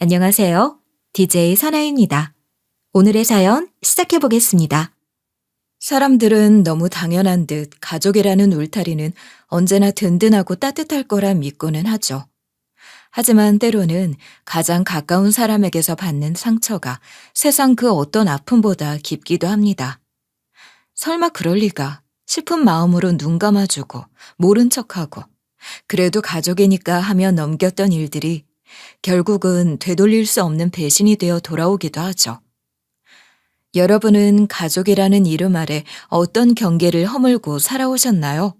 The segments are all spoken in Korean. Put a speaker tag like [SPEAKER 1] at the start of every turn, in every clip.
[SPEAKER 1] 안녕하세요. DJ 선아입니다. 오늘의 사연 시작해 보겠습니다. 사람들은 너무 당연한 듯 가족이라는 울타리는 언제나 든든하고 따뜻할 거라 믿고는 하죠. 하지만 때로는 가장 가까운 사람에게서 받는 상처가 세상 그 어떤 아픔보다 깊기도 합니다. 설마 그럴 리가 싶은 마음으로 눈 감아주고 모른 척하고 그래도 가족이니까 하며 넘겼던 일들이 결국은 되돌릴 수 없는 배신이 되어 돌아오기도 하죠. 여러분은 가족이라는 이름 아래 어떤 경계를 허물고 살아오셨나요?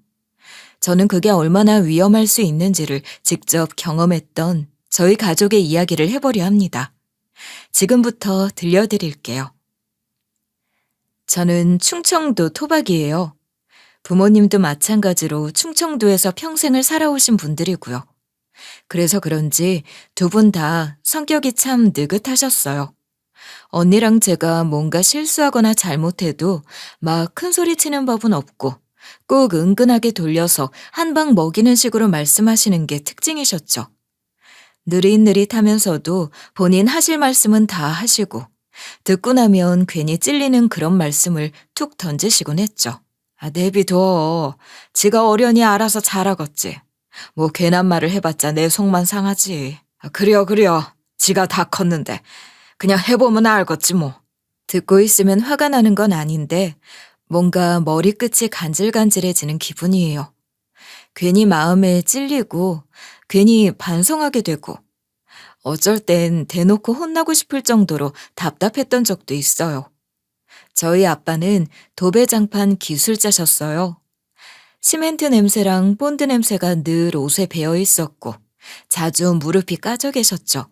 [SPEAKER 1] 저는 그게 얼마나 위험할 수 있는지를 직접 경험했던 저희 가족의 이야기를 해보려 합니다. 지금부터 들려드릴게요. 저는 충청도 토박이에요. 부모님도 마찬가지로 충청도에서 평생을 살아오신 분들이고요. 그래서 그런지 두 분 다 성격이 참 느긋하셨어요. 언니랑 제가 뭔가 실수하거나 잘못해도 막 큰 소리 치는 법은 없고 꼭 은근하게 돌려서 한 방 먹이는 식으로 말씀하시는 게 특징이셨죠. 느릿느릿하면서도 본인 하실 말씀은 다 하시고 듣고 나면 괜히 찔리는 그런 말씀을 툭 던지시곤 했죠. 아, 내비둬. 지가 어련히 알아서 잘하겠지. 뭐 괜한 말을 해봤자 내 속만 상하지. 아, 그려. 지가 다 컸는데 그냥 해보면 알겠지 뭐. 듣고 있으면 화가 나는 건 아닌데 뭔가 머리끝이 간질간질해지는 기분이에요. 괜히 마음에 찔리고 괜히 반성하게 되고 어쩔 땐 대놓고 혼나고 싶을 정도로 답답했던 적도 있어요. 저희 아빠는 도배장판 기술자셨어요. 시멘트 냄새랑 본드 냄새가 늘 옷에 배어 있었고 자주 무릎이 까져 계셨죠.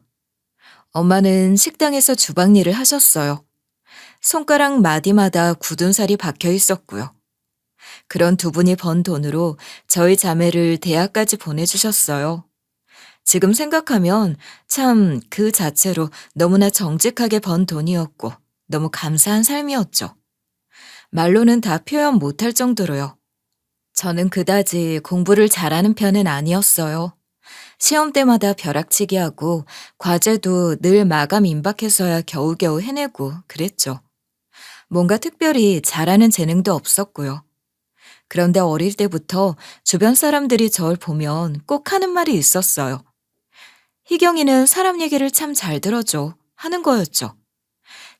[SPEAKER 1] 엄마는 식당에서 주방 일을 하셨어요. 손가락 마디마다 굳은 살이 박혀 있었고요. 그런 두 분이 번 돈으로 저희 자매를 대학까지 보내주셨어요. 지금 생각하면 참 그 자체로 너무나 정직하게 번 돈이었고 너무 감사한 삶이었죠. 말로는 다 표현 못할 정도로요. 저는 그다지 공부를 잘하는 편은 아니었어요. 시험 때마다 벼락치기 하고 과제도 늘 마감 임박해서야 겨우겨우 해내고 그랬죠. 뭔가 특별히 잘하는 재능도 없었고요. 그런데 어릴 때부터 주변 사람들이 절 보면 꼭 하는 말이 있었어요. 희경이는 사람 얘기를 참 잘 들어줘 하는 거였죠.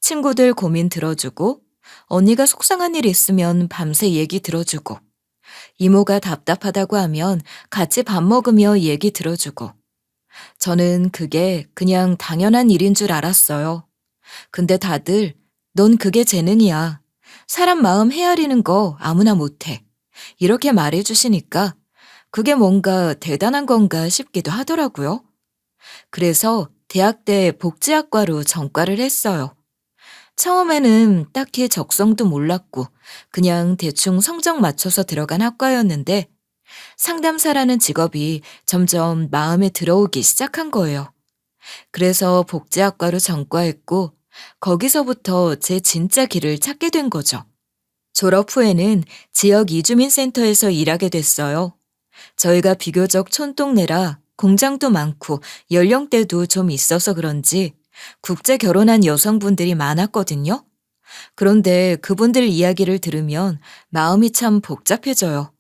[SPEAKER 1] 친구들 고민 들어주고 언니가 속상한 일 있으면 밤새 얘기 들어주고 이모가 답답하다고 하면 같이 밥 먹으며 얘기 들어주고 저는 그게 그냥 당연한 일인 줄 알았어요. 근데 다들 넌 그게 재능이야. 사람 마음 헤아리는 거 아무나 못해. 이렇게 말해주시니까 그게 뭔가 대단한 건가 싶기도 하더라고요. 그래서 대학 때 복지학과로 전과를 했어요. 처음에는 딱히 적성도 몰랐고 그냥 대충 성적 맞춰서 들어간 학과였는데 상담사라는 직업이 점점 마음에 들어오기 시작한 거예요. 그래서 복지학과로 전과했고 거기서부터 제 진짜 길을 찾게 된 거죠. 졸업 후에는 지역 이주민센터에서 일하게 됐어요. 저희가 비교적 촌동네라 공장도 많고 연령대도 좀 있어서 그런지 국제 결혼한 여성분들이 많았거든요. 그런데 그분들 이야기를 들으면 마음이 참 복잡해져요.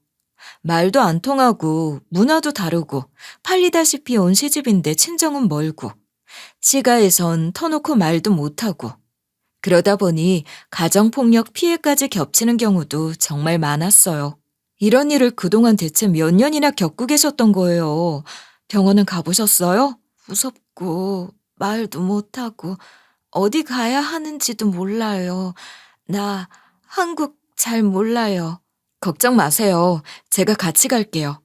[SPEAKER 1] 말도 안 통하고 문화도 다르고 팔리다시피 온 시집인데 친정은 멀고 시가에선 터놓고 말도 못하고 그러다 보니 가정폭력 피해까지 겹치는 경우도 정말 많았어요. 이런 일을 그동안 대체 몇 년이나 겪고 계셨던 거예요. 병원은 가보셨어요? 무섭고 말도 못하고 어디 가야 하는지도 몰라요. 나 한국 잘 몰라요. 걱정 마세요. 제가 같이 갈게요.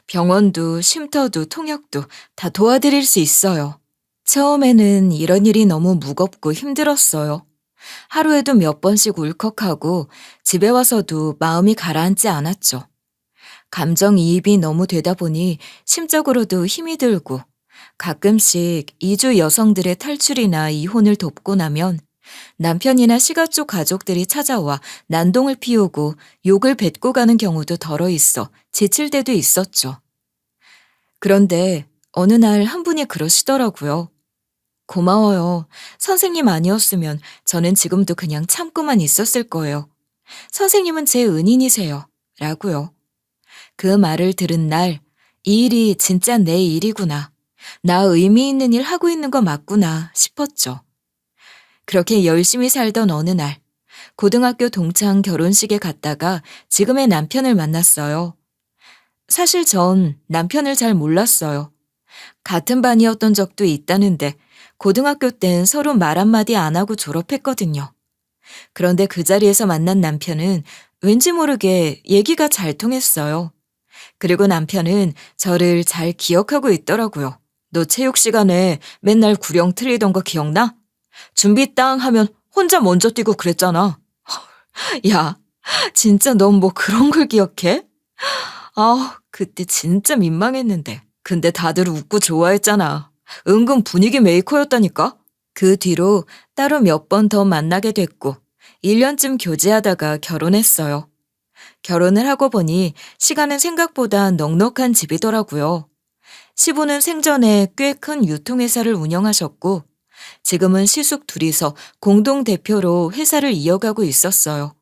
[SPEAKER 1] 병원도 쉼터도 통역도 다 도와드릴 수 있어요. 처음에는 이런 일이 너무 무겁고 힘들었어요. 하루에도 몇 번씩 울컥하고 집에 와서도 마음이 가라앉지 않았죠. 감정이입이 너무 되다 보니 심적으로도 힘이 들고 가끔씩 이주 여성들의 탈출이나 이혼을 돕고 나면 남편이나 시가 쪽 가족들이 찾아와 난동을 피우고 욕을 뱉고 가는 경우도 덜어 있어 지칠 때도 있었죠. 그런데 어느 날 한 분이 그러시더라고요. 고마워요. 선생님 아니었으면 저는 지금도 그냥 참고만 있었을 거예요. 선생님은 제 은인이세요. 라고요. 그 말을 들은 날, 이 일이 진짜 내 일이구나. 나 의미 있는 일 하고 있는 거 맞구나 싶었죠. 그렇게 열심히 살던 어느 날, 고등학교 동창 결혼식에 갔다가 지금의 남편을 만났어요. 사실 전 남편을 잘 몰랐어요. 같은 반이었던 적도 있다는데 고등학교 땐 서로 말 한마디 안 하고 졸업했거든요. 그런데 그 자리에서 만난 남편은 왠지 모르게 얘기가 잘 통했어요. 그리고 남편은 저를 잘 기억하고 있더라고요. 너 체육 시간에 맨날 구령 틀리던 거 기억나? 준비 땅 하면 혼자 먼저 뛰고 그랬잖아. 야, 진짜 넌 뭐 그런 걸 기억해? 그때 진짜 민망했는데. 근데 다들 웃고 좋아했잖아. 은근 분위기 메이커였다니까? 그 뒤로 따로 몇 번 더 만나게 됐고, 1년쯤 교제하다가 결혼했어요. 결혼을 하고 보니 시간은 생각보다 넉넉한 집이더라고요. 시부는 생전에 꽤 큰 유통회사를 운영하셨고, 지금은 시숙 둘이서 공동 대표로 회사를 이어가고 있었어요.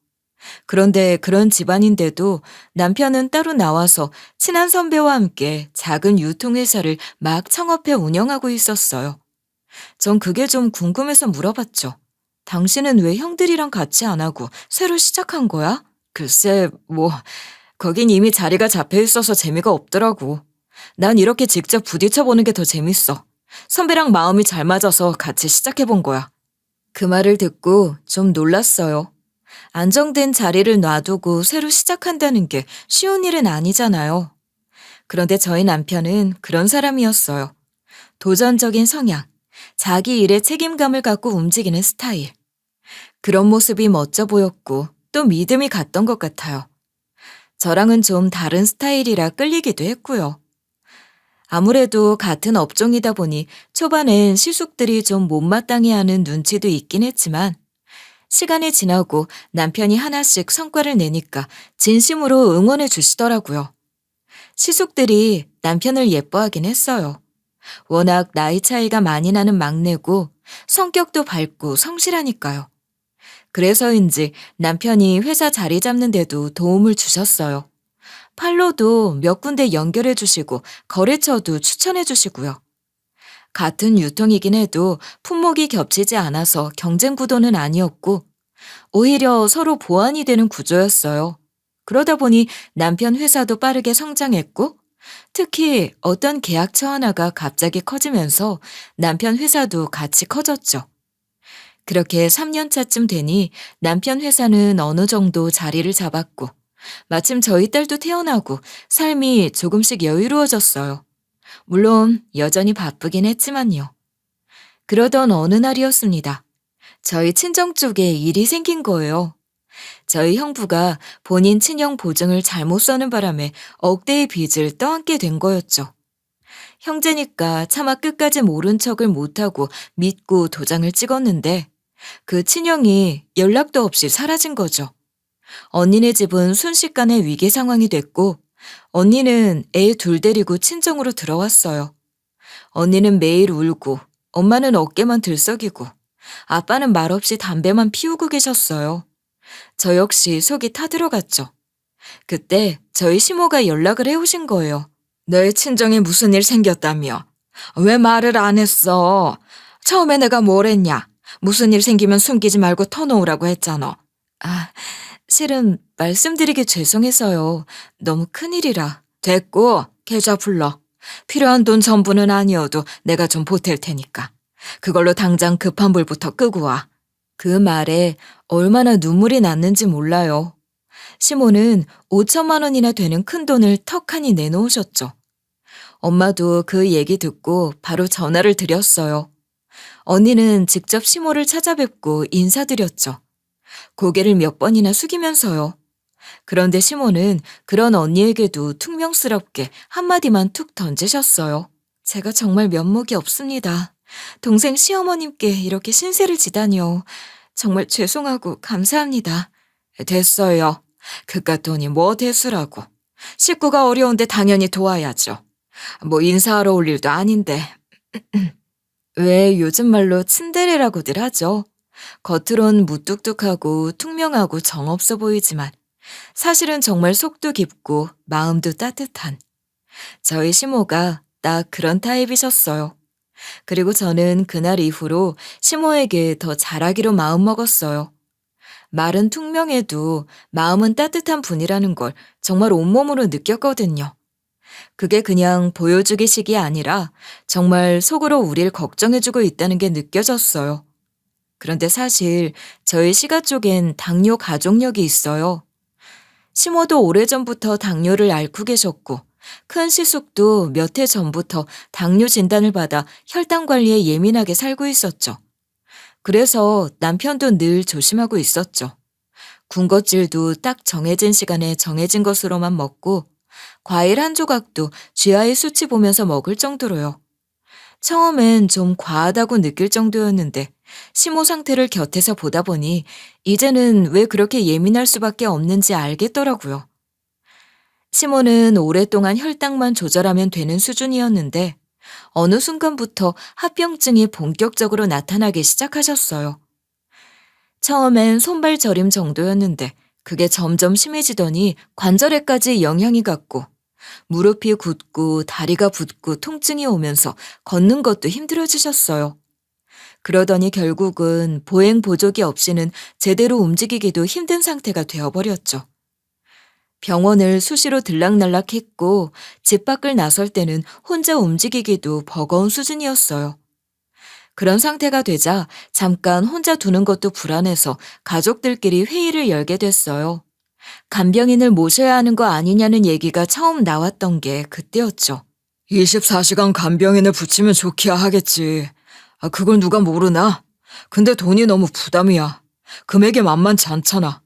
[SPEAKER 1] 그런데 그런 집안인데도 남편은 따로 나와서 친한 선배와 함께 작은 유통회사를 막 창업해 운영하고 있었어요. 전 그게 좀 궁금해서 물어봤죠. 당신은 왜 형들이랑 같이 안 하고 새로 시작한 거야? 글쎄, 거긴 이미 자리가 잡혀 있어서 재미가 없더라고. 난 이렇게 직접 부딪혀보는 게 더 재밌어. 선배랑 마음이 잘 맞아서 같이 시작해본 거야. 그 말을 듣고 좀 놀랐어요. 안정된 자리를 놔두고 새로 시작한다는 게 쉬운 일은 아니잖아요. 그런데 저희 남편은 그런 사람이었어요. 도전적인 성향, 자기 일에 책임감을 갖고 움직이는 스타일. 그런 모습이 멋져 보였고 또 믿음이 갔던 것 같아요. 저랑은 좀 다른 스타일이라 끌리기도 했고요. 아무래도 같은 업종이다 보니 초반엔 시숙들이 좀 못마땅해하는 눈치도 있긴 했지만 시간이 지나고 남편이 하나씩 성과를 내니까 진심으로 응원해 주시더라고요. 시숙들이 남편을 예뻐하긴 했어요. 워낙 나이 차이가 많이 나는 막내고 성격도 밝고 성실하니까요. 그래서인지 남편이 회사 자리 잡는 데도 도움을 주셨어요. 팔로도 몇 군데 연결해 주시고 거래처도 추천해 주시고요. 같은 유통이긴 해도 품목이 겹치지 않아서 경쟁 구도는 아니었고 오히려 서로 보완이 되는 구조였어요. 그러다 보니 남편 회사도 빠르게 성장했고 특히 어떤 계약처 하나가 갑자기 커지면서 남편 회사도 같이 커졌죠. 그렇게 3년 차쯤 되니 남편 회사는 어느 정도 자리를 잡았고 마침 저희 딸도 태어나고 삶이 조금씩 여유로워졌어요. 물론 여전히 바쁘긴 했지만요. 그러던 어느 날이었습니다. 저희 친정 쪽에 일이 생긴 거예요. 저희 형부가 본인 친형 보증을 잘못 써는 바람에 억대의 빚을 떠안게 된 거였죠. 형제니까 차마 끝까지 모른 척을 못하고 믿고 도장을 찍었는데 그 친형이 연락도 없이 사라진 거죠. 언니네 집은 순식간에 위기 상황이 됐고 언니는 애 둘 데리고 친정으로 들어왔어요. 언니는 매일 울고 엄마는 어깨만 들썩이고 아빠는 말없이 담배만 피우고 계셨어요. 저 역시 속이 타들어갔죠. 그때 저희 시모가 연락을 해오신 거예요. 너의 친정에 무슨 일 생겼다며? 왜 말을 안 했어? 처음에 내가 뭘 했냐? 무슨 일 생기면 숨기지 말고 터놓으라고 했잖아. 실은 말씀드리기 죄송해서요. 너무 큰일이라. 됐고, 계좌 불러. 필요한 돈 전부는 아니어도 내가 좀 보탤 테니까. 그걸로 당장 급한 불부터 끄고 와. 그 말에 얼마나 눈물이 났는지 몰라요. 시모는 5천만 원이나 되는 큰 돈을 턱하니 내놓으셨죠. 엄마도 그 얘기 듣고 바로 전화를 드렸어요. 언니는 직접 시모를 찾아뵙고 인사드렸죠. 고개를 몇 번이나 숙이면서요. 그런데 시모는 그런 언니에게도 퉁명스럽게 한마디만 툭 던지셨어요. 제가 정말 면목이 없습니다. 동생 시어머님께 이렇게 신세를 지다니요. 정말 죄송하고 감사합니다. 됐어요. 그깟 돈이 뭐 대수라고. 식구가 어려운데 당연히 도와야죠. 뭐 인사하러 올 일도 아닌데. 왜 요즘 말로 츤데레라고들 하죠. 겉으론 무뚝뚝하고 퉁명하고 정없어 보이지만 사실은 정말 속도 깊고 마음도 따뜻한 저희 시모가 딱 그런 타입이셨어요. 그리고 저는 그날 이후로 시모에게 더 잘하기로 마음먹었어요. 말은 퉁명해도 마음은 따뜻한 분이라는 걸 정말 온몸으로 느꼈거든요. 그게 그냥 보여주기식이 아니라 정말 속으로 우릴 걱정해주고 있다는 게 느껴졌어요. 그런데 사실 저희 시가 쪽엔 당뇨 가족력이 있어요. 시모도 오래전부터 당뇨를 앓고 계셨고 큰 시숙도 몇 해 전부터 당뇨 진단을 받아 혈당 관리에 예민하게 살고 있었죠. 그래서 남편도 늘 조심하고 있었죠. 군것질도 딱 정해진 시간에 정해진 것으로만 먹고 과일 한 조각도 GI 수치 보면서 먹을 정도로요. 처음엔 좀 과하다고 느낄 정도였는데 시모 상태를 곁에서 보다 보니 이제는 왜 그렇게 예민할 수밖에 없는지 알겠더라고요. 시모는 오랫동안 혈당만 조절하면 되는 수준이었는데 어느 순간부터 합병증이 본격적으로 나타나기 시작하셨어요. 처음엔 손발 저림 정도였는데 그게 점점 심해지더니 관절에까지 영향이 갔고 무릎이 굳고 다리가 붓고 통증이 오면서 걷는 것도 힘들어지셨어요. 그러더니 결국은 보행 보조기 없이는 제대로 움직이기도 힘든 상태가 되어버렸죠. 병원을 수시로 들락날락했고 집 밖을 나설 때는 혼자 움직이기도 버거운 수준이었어요. 그런 상태가 되자 잠깐 혼자 두는 것도 불안해서 가족들끼리 회의를 열게 됐어요. 간병인을 모셔야 하는 거 아니냐는 얘기가 처음 나왔던 게 그때였죠. 24시간 간병인을 붙이면 좋기야 하겠지. 그걸 누가 모르나? 근데 돈이 너무 부담이야. 금액이 만만치 않잖아.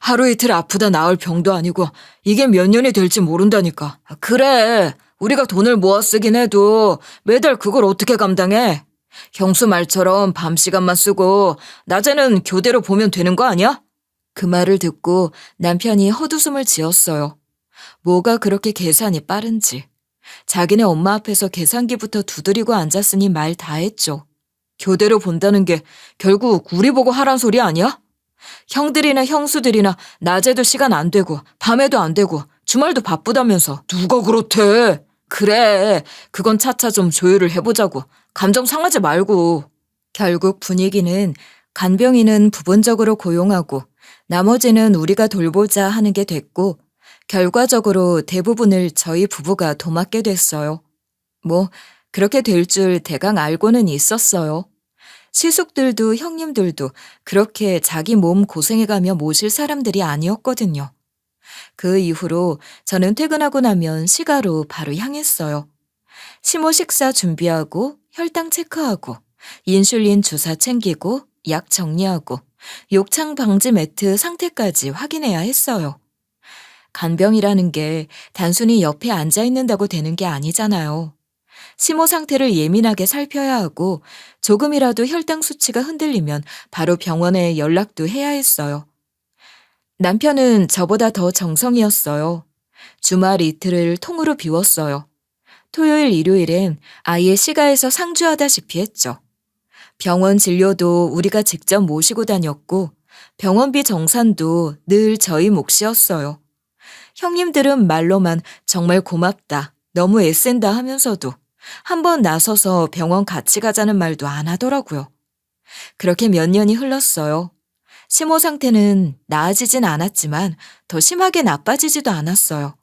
[SPEAKER 1] 하루 이틀 아프다 나을 병도 아니고 이게 몇 년이 될지 모른다니까. 그래, 우리가 돈을 모아 쓰긴 해도 매달 그걸 어떻게 감당해? 형수 말처럼 밤 시간만 쓰고 낮에는 교대로 보면 되는 거 아니야? 그 말을 듣고 남편이 헛웃음을 지었어요. 뭐가 그렇게 계산이 빠른지. 자기네 엄마 앞에서 계산기부터 두드리고 앉았으니 말 다 했죠. 교대로 본다는 게 결국 우리 보고 하란 소리 아니야? 형들이나 형수들이나 낮에도 시간 안 되고 밤에도 안 되고 주말도 바쁘다면서. 누가 그렇대? 그래, 그건 차차 좀 조율을 해보자고. 감정 상하지 말고. 결국 분위기는 간병인은 부분적으로 고용하고 나머지는 우리가 돌보자 하는 게 됐고 결과적으로 대부분을 저희 부부가 도맡게 됐어요. 뭐 그렇게 될 줄 대강 알고는 있었어요. 시숙들도 형님들도 그렇게 자기 몸 고생해가며 모실 사람들이 아니었거든요. 그 이후로 저는 퇴근하고 나면 시가로 바로 향했어요. 시모 식사 준비하고 혈당 체크하고 인슐린 주사 챙기고 약 정리하고 욕창 방지 매트 상태까지 확인해야 했어요. 간병이라는 게 단순히 옆에 앉아 있는다고 되는 게 아니잖아요. 시모 상태를 예민하게 살펴야 하고 조금이라도 혈당 수치가 흔들리면 바로 병원에 연락도 해야 했어요. 남편은 저보다 더 정성이었어요. 주말 이틀을 통으로 비웠어요. 토요일, 일요일엔 아예 시가에서 상주하다시피 했죠. 병원 진료도 우리가 직접 모시고 다녔고 병원비 정산도 늘 저희 몫이었어요. 형님들은 말로만 정말 고맙다, 너무 애쓴다 하면서도 한번 나서서 병원 같이 가자는 말도 안 하더라고요. 그렇게 몇 년이 흘렀어요. 시모 상태는 나아지진 않았지만 더 심하게 나빠지지도 않았어요.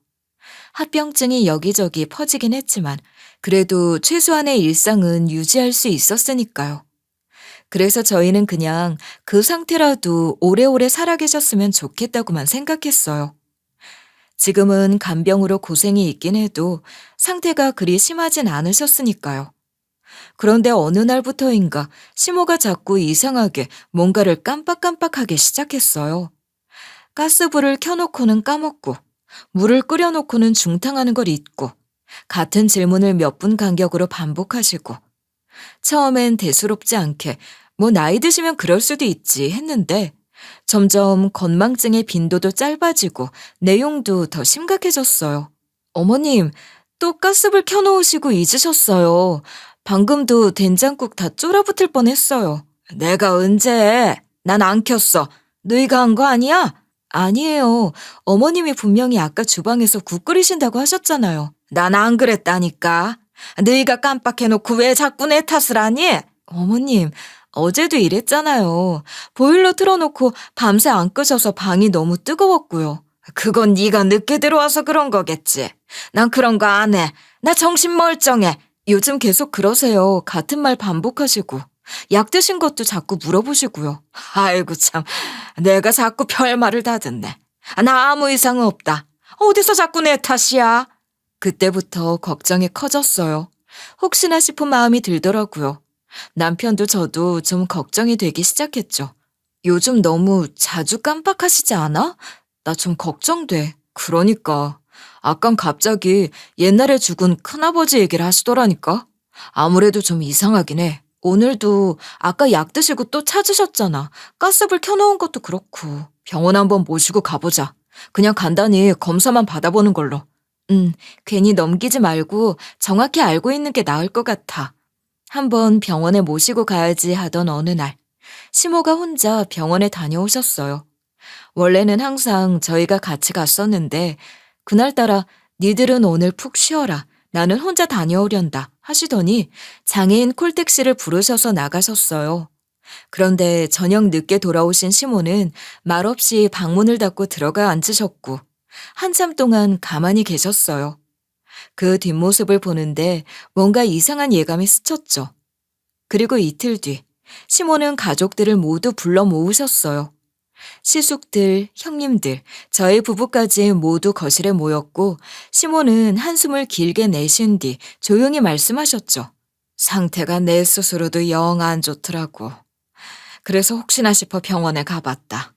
[SPEAKER 1] 합병증이 여기저기 퍼지긴 했지만 그래도 최소한의 일상은 유지할 수 있었으니까요. 그래서 저희는 그냥 그 상태라도 오래오래 살아계셨으면 좋겠다고만 생각했어요. 지금은 간병으로 고생이 있긴 해도 상태가 그리 심하진 않으셨으니까요. 그런데 어느 날부터인가 시모가 자꾸 이상하게 뭔가를 깜빡깜빡하기 시작했어요. 가스불을 켜놓고는 까먹고 물을 끓여놓고는 중탕하는 걸 잊고 같은 질문을 몇 분 간격으로 반복하시고 처음엔 대수롭지 않게 뭐 나이 드시면 그럴 수도 있지 했는데 점점 건망증의 빈도도 짧아지고 내용도 더 심각해졌어요. 어머님, 또 가스불 켜놓으시고 잊으셨어요. 방금도 된장국 다 쫄아붙을 뻔했어요. 내가 언제? 난 안 켰어. 너희가 한 거 아니야? 아니에요. 어머님이 분명히 아까 주방에서 국 끓이신다고 하셨잖아요. 난 안 그랬다니까. 너희가 깜빡해놓고 왜 자꾸 내 탓을 하니? 어머님, 어제도 이랬잖아요. 보일러 틀어놓고 밤새 안 끄셔서 방이 너무 뜨거웠고요. 그건 네가 늦게 들어와서 그런 거겠지. 난 그런 거 안 해. 나 정신 멀쩡해. 요즘 계속 그러세요. 같은 말 반복하시고. 약 드신 것도 자꾸 물어보시고요. 아이고 참, 내가 자꾸 별말을 다 듣네. 나 아무 이상 없다. 어디서 자꾸 내 탓이야? 그때부터 걱정이 커졌어요. 혹시나 싶은 마음이 들더라고요. 남편도 저도 좀 걱정이 되기 시작했죠. 요즘 너무 자주 깜빡하시지 않아? 나 좀 걱정돼. 그러니까. 아깐 갑자기 옛날에 죽은 큰아버지 얘기를 하시더라니까. 아무래도 좀 이상하긴 해. 오늘도 아까 약 드시고 또 찾으셨잖아. 가스불 켜놓은 것도 그렇고. 병원 한번 모시고 가보자. 그냥 간단히 검사만 받아보는 걸로. 괜히 넘기지 말고 정확히 알고 있는 게 나을 것 같아. 한번 병원에 모시고 가야지 하던 어느 날, 시모가 혼자 병원에 다녀오셨어요. 원래는 항상 저희가 같이 갔었는데 그날따라 니들은 오늘 푹 쉬어라. 나는 혼자 다녀오련다 하시더니 장애인 콜택시를 부르셔서 나가셨어요. 그런데 저녁 늦게 돌아오신 시모는 말없이 방문을 닫고 들어가 앉으셨고 한참 동안 가만히 계셨어요. 그 뒷모습을 보는데 뭔가 이상한 예감이 스쳤죠. 그리고 이틀 뒤 시모는 가족들을 모두 불러 모으셨어요. 시숙들, 형님들, 저희 부부까지 모두 거실에 모였고 시모는 한숨을 길게 내쉰 뒤 조용히 말씀하셨죠. 상태가 내 스스로도 영 안 좋더라고. 그래서 혹시나 싶어 병원에 가봤다.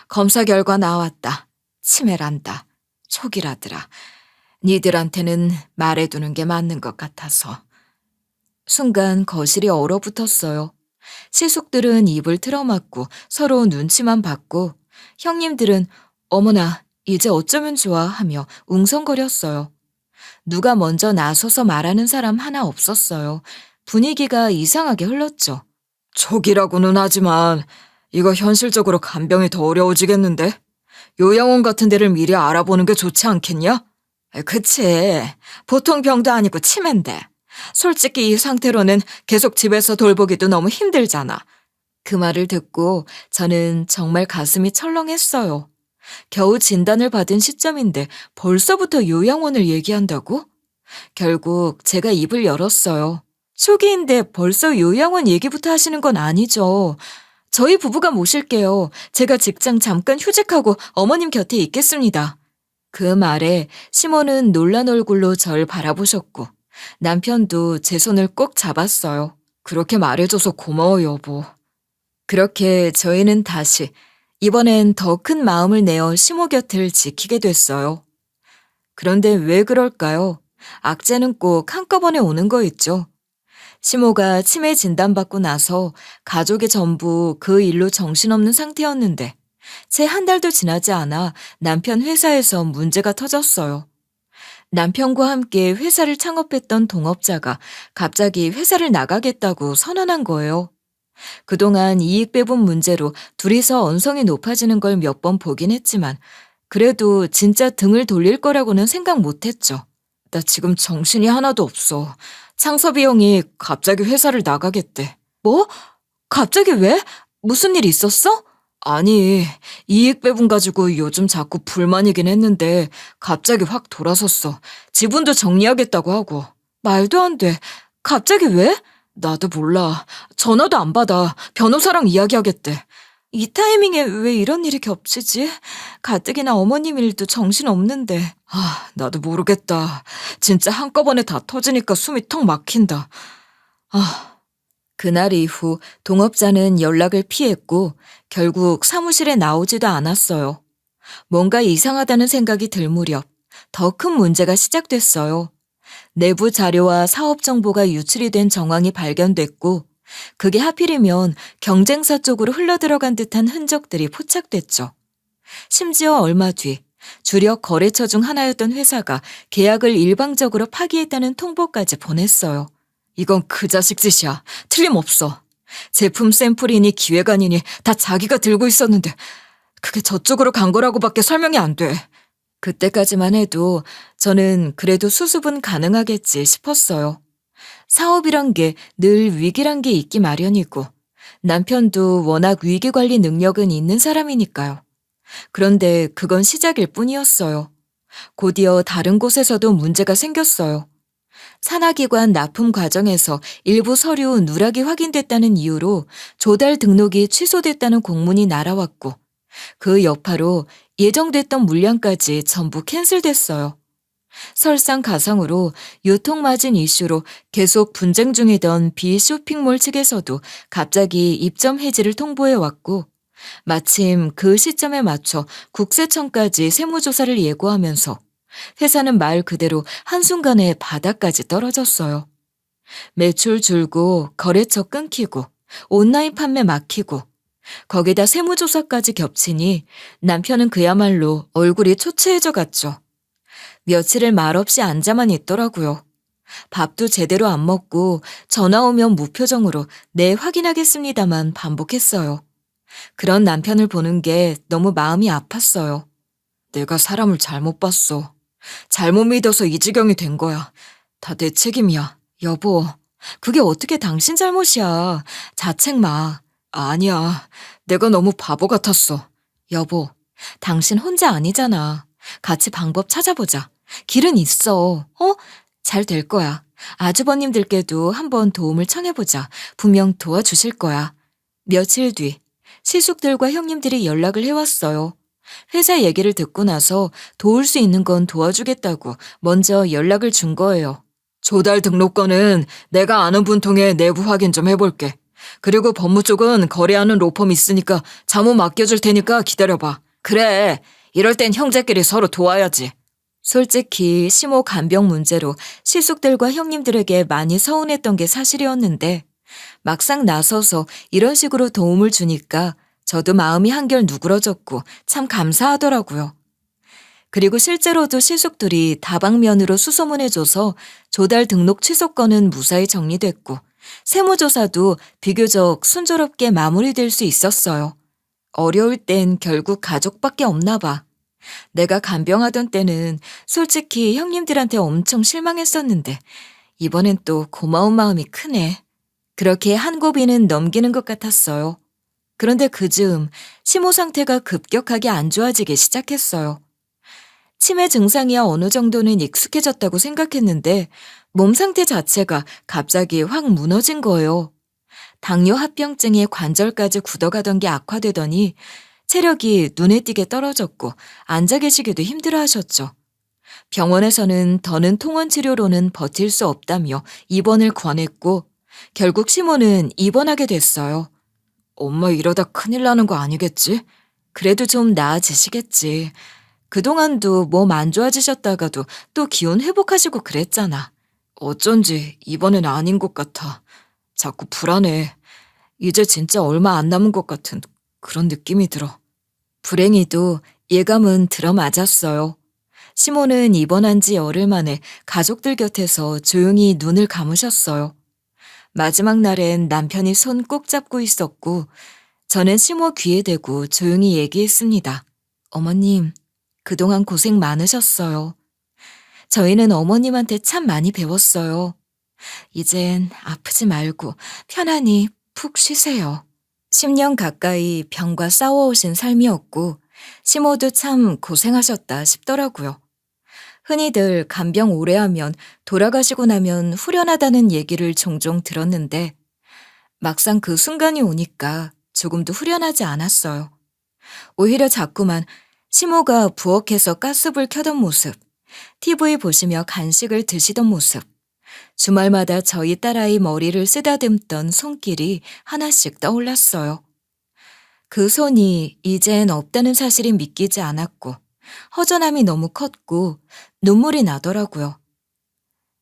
[SPEAKER 1] 검사 결과 나왔다. 치매란다. 초기라더라. 니들한테는 말해두는 게 맞는 것 같아서. 순간 거실이 얼어붙었어요. 시숙들은 입을 틀어막고 서로 눈치만 봤고 형님들은 어머나 이제 어쩌면 좋아 하며 웅성거렸어요. 누가 먼저 나서서 말하는 사람 하나 없었어요. 분위기가 이상하게 흘렀죠. 촉이라고는 하지만 이거 현실적으로 간병이 더 어려워지겠는데? 요양원 같은 데를 미리 알아보는 게 좋지 않겠냐? 그치. 보통 병도 아니고 치매인데. 솔직히 이 상태로는 계속 집에서 돌보기도 너무 힘들잖아. 그 말을 듣고 저는 정말 가슴이 철렁했어요. 겨우 진단을 받은 시점인데 벌써부터 요양원을 얘기한다고? 결국 제가 입을 열었어요. 초기인데 벌써 요양원 얘기부터 하시는 건 아니죠. 저희 부부가 모실게요. 제가 직장 잠깐 휴직하고 어머님 곁에 있겠습니다. 그 말에 시모는 놀란 얼굴로 절 바라보셨고 남편도 제 손을 꼭 잡았어요. 그렇게 말해줘서 고마워 여보. 그렇게 저희는 다시 이번엔 더 큰 마음을 내어 시모 곁을 지키게 됐어요. 그런데 왜 그럴까요? 악재는 꼭 한꺼번에 오는 거 있죠. 시모가 치매 진단받고 나서 가족이 전부 그 일로 정신없는 상태였는데 채 한 달도 지나지 않아 남편 회사에서 문제가 터졌어요. 남편과 함께 회사를 창업했던 동업자가 갑자기 회사를 나가겠다고 선언한 거예요. 그동안 이익 배분 문제로 둘이서 언성이 높아지는 걸 몇 번 보긴 했지만 그래도 진짜 등을 돌릴 거라고는 생각 못 했죠. 나 지금 정신이 하나도 없어. 창섭이 형이 갑자기 회사를 나가겠대. 뭐? 갑자기 왜? 무슨 일 있었어? 아니, 이익 배분 가지고 요즘 자꾸 불만이긴 했는데 갑자기 확 돌아섰어. 지분도 정리하겠다고 하고. 말도 안 돼. 갑자기 왜? 나도 몰라. 전화도 안 받아. 변호사랑 이야기하겠대. 이 타이밍에 왜 이런 일이 겹치지? 가뜩이나 어머님 일도 정신없는데. 나도 모르겠다. 진짜 한꺼번에 다 터지니까 숨이 턱 막힌다. 그날 이후 동업자는 연락을 피했고 결국 사무실에 나오지도 않았어요. 뭔가 이상하다는 생각이 들 무렵 더 큰 문제가 시작됐어요. 내부 자료와 사업 정보가 유출이 된 정황이 발견됐고 그게 하필이면 경쟁사 쪽으로 흘러들어간 듯한 흔적들이 포착됐죠. 심지어 얼마 뒤 주력 거래처 중 하나였던 회사가 계약을 일방적으로 파기했다는 통보까지 보냈어요. 이건 그 자식 짓이야. 틀림없어. 제품 샘플이니 기획안이니 다 자기가 들고 있었는데 그게 저쪽으로 간 거라고밖에 설명이 안 돼. 그때까지만 해도 저는 그래도 수습은 가능하겠지 싶었어요. 사업이란 게 늘 위기란 게 있기 마련이고 남편도 워낙 위기관리 능력은 있는 사람이니까요. 그런데 그건 시작일 뿐이었어요. 곧이어 다른 곳에서도 문제가 생겼어요. 산하기관 납품 과정에서 일부 서류 누락이 확인됐다는 이유로 조달 등록이 취소됐다는 공문이 날아왔고 그 여파로 예정됐던 물량까지 전부 캔슬됐어요. 설상가상으로 유통마진 이슈로 계속 분쟁 중이던 B 쇼핑몰 측에서도 갑자기 입점 해지를 통보해왔고 마침 그 시점에 맞춰 국세청까지 세무조사를 예고하면서 회사는 말 그대로 한순간에 바닥까지 떨어졌어요. 매출 줄고 거래처 끊기고 온라인 판매 막히고 거기다 세무조사까지 겹치니 남편은 그야말로 얼굴이 초췌해져 갔죠. 며칠을 말없이 앉아만 있더라고요. 밥도 제대로 안 먹고 전화 오면 무표정으로 네 확인하겠습니다만 반복했어요. 그런 남편을 보는 게 너무 마음이 아팠어요. 내가 사람을 잘못 봤어. 잘못 믿어서 이 지경이 된 거야. 다 내 책임이야. 여보, 그게 어떻게 당신 잘못이야. 자책 마. 아니야. 내가 너무 바보 같았어. 여보, 당신 혼자 아니잖아. 같이 방법 찾아보자. 길은 있어. 잘 될 거야. 아주버님들께도 한번 도움을 청해보자. 분명 도와주실 거야. 며칠 뒤 시숙들과 형님들이 연락을 해왔어요. 회사 얘기를 듣고 나서 도울 수 있는 건 도와주겠다고 먼저 연락을 준 거예요. 조달 등록건은 내가 아는 분 통해 내부 확인 좀 해볼게. 그리고 법무 쪽은 거래하는 로펌 있으니까 자문 맡겨줄 테니까 기다려봐. 그래, 이럴 땐 형제끼리 서로 도와야지. 솔직히 시모 간병 문제로 시숙들과 형님들에게 많이 서운했던 게 사실이었는데 막상 나서서 이런 식으로 도움을 주니까 저도 마음이 한결 누그러졌고 참 감사하더라고요. 그리고 실제로도 시숙들이 다방면으로 수소문해줘서 조달 등록 취소 건은 무사히 정리됐고 세무조사도 비교적 순조롭게 마무리될 수 있었어요. 어려울 땐 결국 가족밖에 없나 봐. 내가 간병하던 때는 솔직히 형님들한테 엄청 실망했었는데 이번엔 또 고마운 마음이 크네. 그렇게 한 고비는 넘기는 것 같았어요. 그런데 그 즈음 시모 상태가 급격하게 안 좋아지기 시작했어요. 치매 증상이야 어느 정도는 익숙해졌다고 생각했는데 몸 상태 자체가 갑자기 확 무너진 거예요. 당뇨 합병증에 관절까지 굳어가던 게 악화되더니 체력이 눈에 띄게 떨어졌고 앉아 계시기도 힘들어 하셨죠. 병원에서는 더는 통원 치료로는 버틸 수 없다며 입원을 권했고 결국 시모는 입원하게 됐어요. 엄마 이러다 큰일 나는 거 아니겠지? 그래도 좀 나아지시겠지. 그동안도 몸 안 좋아지셨다가도 또 기운 회복하시고 그랬잖아. 어쩐지 이번엔 아닌 것 같아. 자꾸 불안해. 이제 진짜 얼마 안 남은 것 같은 그런 느낌이 들어. 불행히도 예감은 들어맞았어요. 시모는 입원한 지 열흘 만에 가족들 곁에서 조용히 눈을 감으셨어요. 마지막 날엔 남편이 손 꼭 잡고 있었고 저는 시모 귀에 대고 조용히 얘기했습니다. 어머님, 그동안 고생 많으셨어요. 저희는 어머님한테 참 많이 배웠어요. 이젠 아프지 말고 편안히 푹 쉬세요. 10년 가까이 병과 싸워오신 삶이었고 시모도 참 고생하셨다 싶더라고요. 흔히들 간병 오래 하면 돌아가시고 나면 후련하다는 얘기를 종종 들었는데 막상 그 순간이 오니까 조금도 후련하지 않았어요. 오히려 자꾸만 시모가 부엌에서 가스불 켜던 모습, TV 보시며 간식을 드시던 모습, 주말마다 저희 딸아이 머리를 쓰다듬던 손길이 하나씩 떠올랐어요. 그 손이 이젠 없다는 사실이 믿기지 않았고 허전함이 너무 컸고 눈물이 나더라고요.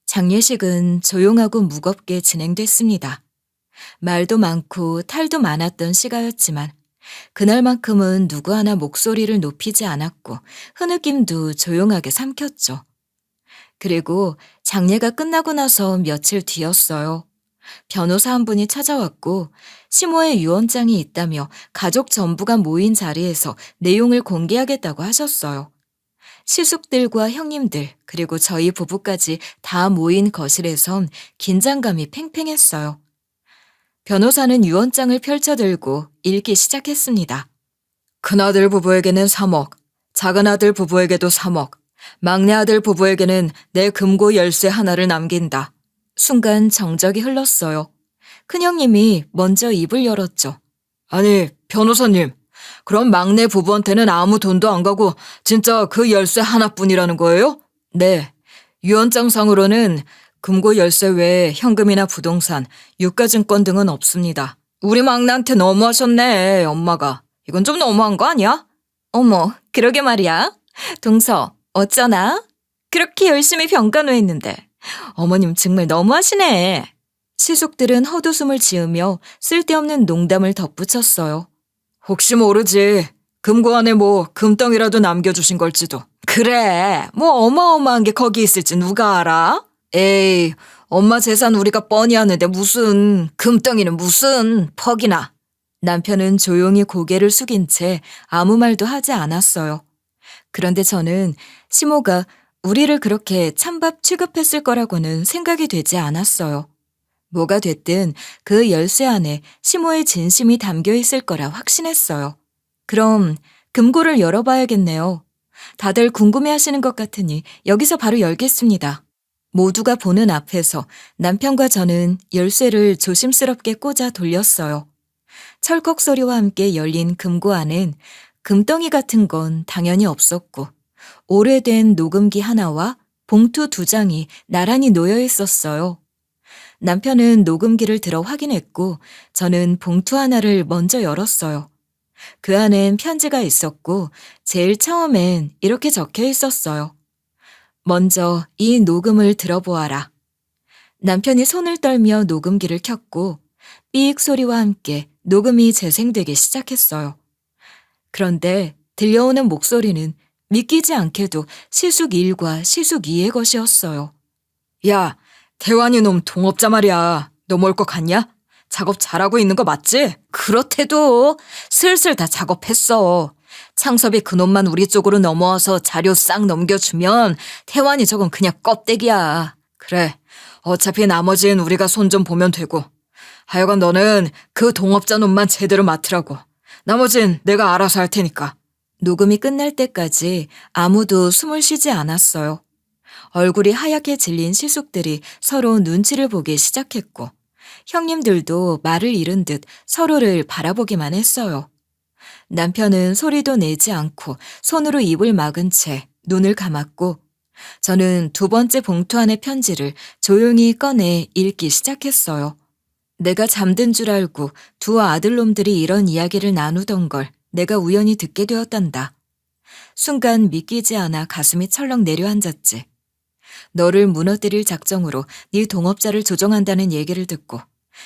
[SPEAKER 1] 장례식은 조용하고 무겁게 진행됐습니다. 말도 많고 탈도 많았던 시가였지만 그날만큼은 누구 하나 목소리를 높이지 않았고 흐느낌도 조용하게 삼켰죠. 그리고 장례가 끝나고 나서 며칠 뒤였어요. 변호사 한 분이 찾아왔고 시모의 유언장이 있다며 가족 전부가 모인 자리에서 내용을 공개하겠다고 하셨어요. 시숙들과 형님들 그리고 저희 부부까지 다 모인 거실에선 긴장감이 팽팽했어요. 변호사는 유언장을 펼쳐들고 읽기 시작했습니다. 큰아들 부부에게는 3억, 작은아들 부부에게도 3억, 막내 아들 부부에게는 내 금고 열쇠 하나를 남긴다. 순간 정적이 흘렀어요. 큰형님이 먼저 입을 열었죠. 아니, 변호사님, 그럼 막내 부부한테는 아무 돈도 안 가고 진짜 그 열쇠 하나뿐이라는 거예요? 네. 유언장상으로는 금고 열쇠 외에 현금이나 부동산, 유가증권 등은 없습니다. 우리 막내한테 너무하셨네, 엄마가. 이건 좀 너무한 거 아니야? 어머, 그러게 말이야. 동서, 어쩌나? 그렇게 열심히 병간호했는데. 어머님 정말 너무하시네. 시숙들은 헛웃음을 지으며 쓸데없는 농담을 덧붙였어요. 혹시 모르지. 금고 안에 뭐 금덩이라도 남겨주신 걸지도. 그래, 뭐 어마어마한 게 거기 있을지 누가 알아? 에이, 엄마 재산 우리가 뻔히 아는데 무슨 금덩이는 무슨 퍽이나. 남편은 조용히 고개를 숙인 채 아무 말도 하지 않았어요. 그런데 저는 시모가 우리를 그렇게 찬밥 취급했을 거라고는 생각이 되지 않았어요. 뭐가 됐든 그 열쇠 안에 시모의 진심이 담겨 있을 거라 확신했어요. 그럼 금고를 열어봐야겠네요. 다들 궁금해하시는 것 같으니 여기서 바로 열겠습니다. 모두가 보는 앞에서 남편과 저는 열쇠를 조심스럽게 꽂아 돌렸어요. 철컥 소리와 함께 열린 금고 안엔 금덩이 같은 건 당연히 없었고 오래된 녹음기 하나와 봉투 2장이 나란히 놓여 있었어요. 남편은 녹음기를 들어 확인했고 저는 봉투 하나를 먼저 열었어요. 그 안엔 편지가 있었고 제일 처음엔 이렇게 적혀 있었어요. 먼저 이 녹음을 들어보아라. 남편이 손을 떨며 녹음기를 켰고 삐익 소리와 함께 녹음이 재생되기 시작했어요. 그런데 들려오는 목소리는 믿기지 않게도 시숙 1과 시숙 2의 것이었어요. 야, 태환이 놈 동업자 말이야. 너 뭘 것 같냐? 작업 잘하고 있는 거 맞지? 그렇대도 슬슬 다 작업했어. 창섭이 그놈만 우리 쪽으로 넘어와서 자료 싹 넘겨주면 태환이 저건 그냥 껍데기야. 그래, 어차피 나머지는 우리가 손 좀 보면 되고. 하여간 너는 그 동업자 놈만 제대로 맡으라고. 나머진 내가 알아서 할 테니까. 녹음이 끝날 때까지 아무도 숨을 쉬지 않았어요. 얼굴이 하얗게 질린 시숙들이 서로 눈치를 보기 시작했고 형님들도 말을 잃은 듯 서로를 바라보기만 했어요. 남편은 소리도 내지 않고 손으로 입을 막은 채 눈을 감았고 저는 2번째 봉투 안의 편지를 조용히 꺼내 읽기 시작했어요. 내가 잠든 줄 알고 2 아들놈들이 이런 이야기를 나누던 걸 내가 우연히 듣게 되었단다. 순간 믿기지 않아 가슴이 철렁 내려앉았지. 너를 무너뜨릴 작정으로 네 동업자를 조종한다는 얘기를 듣고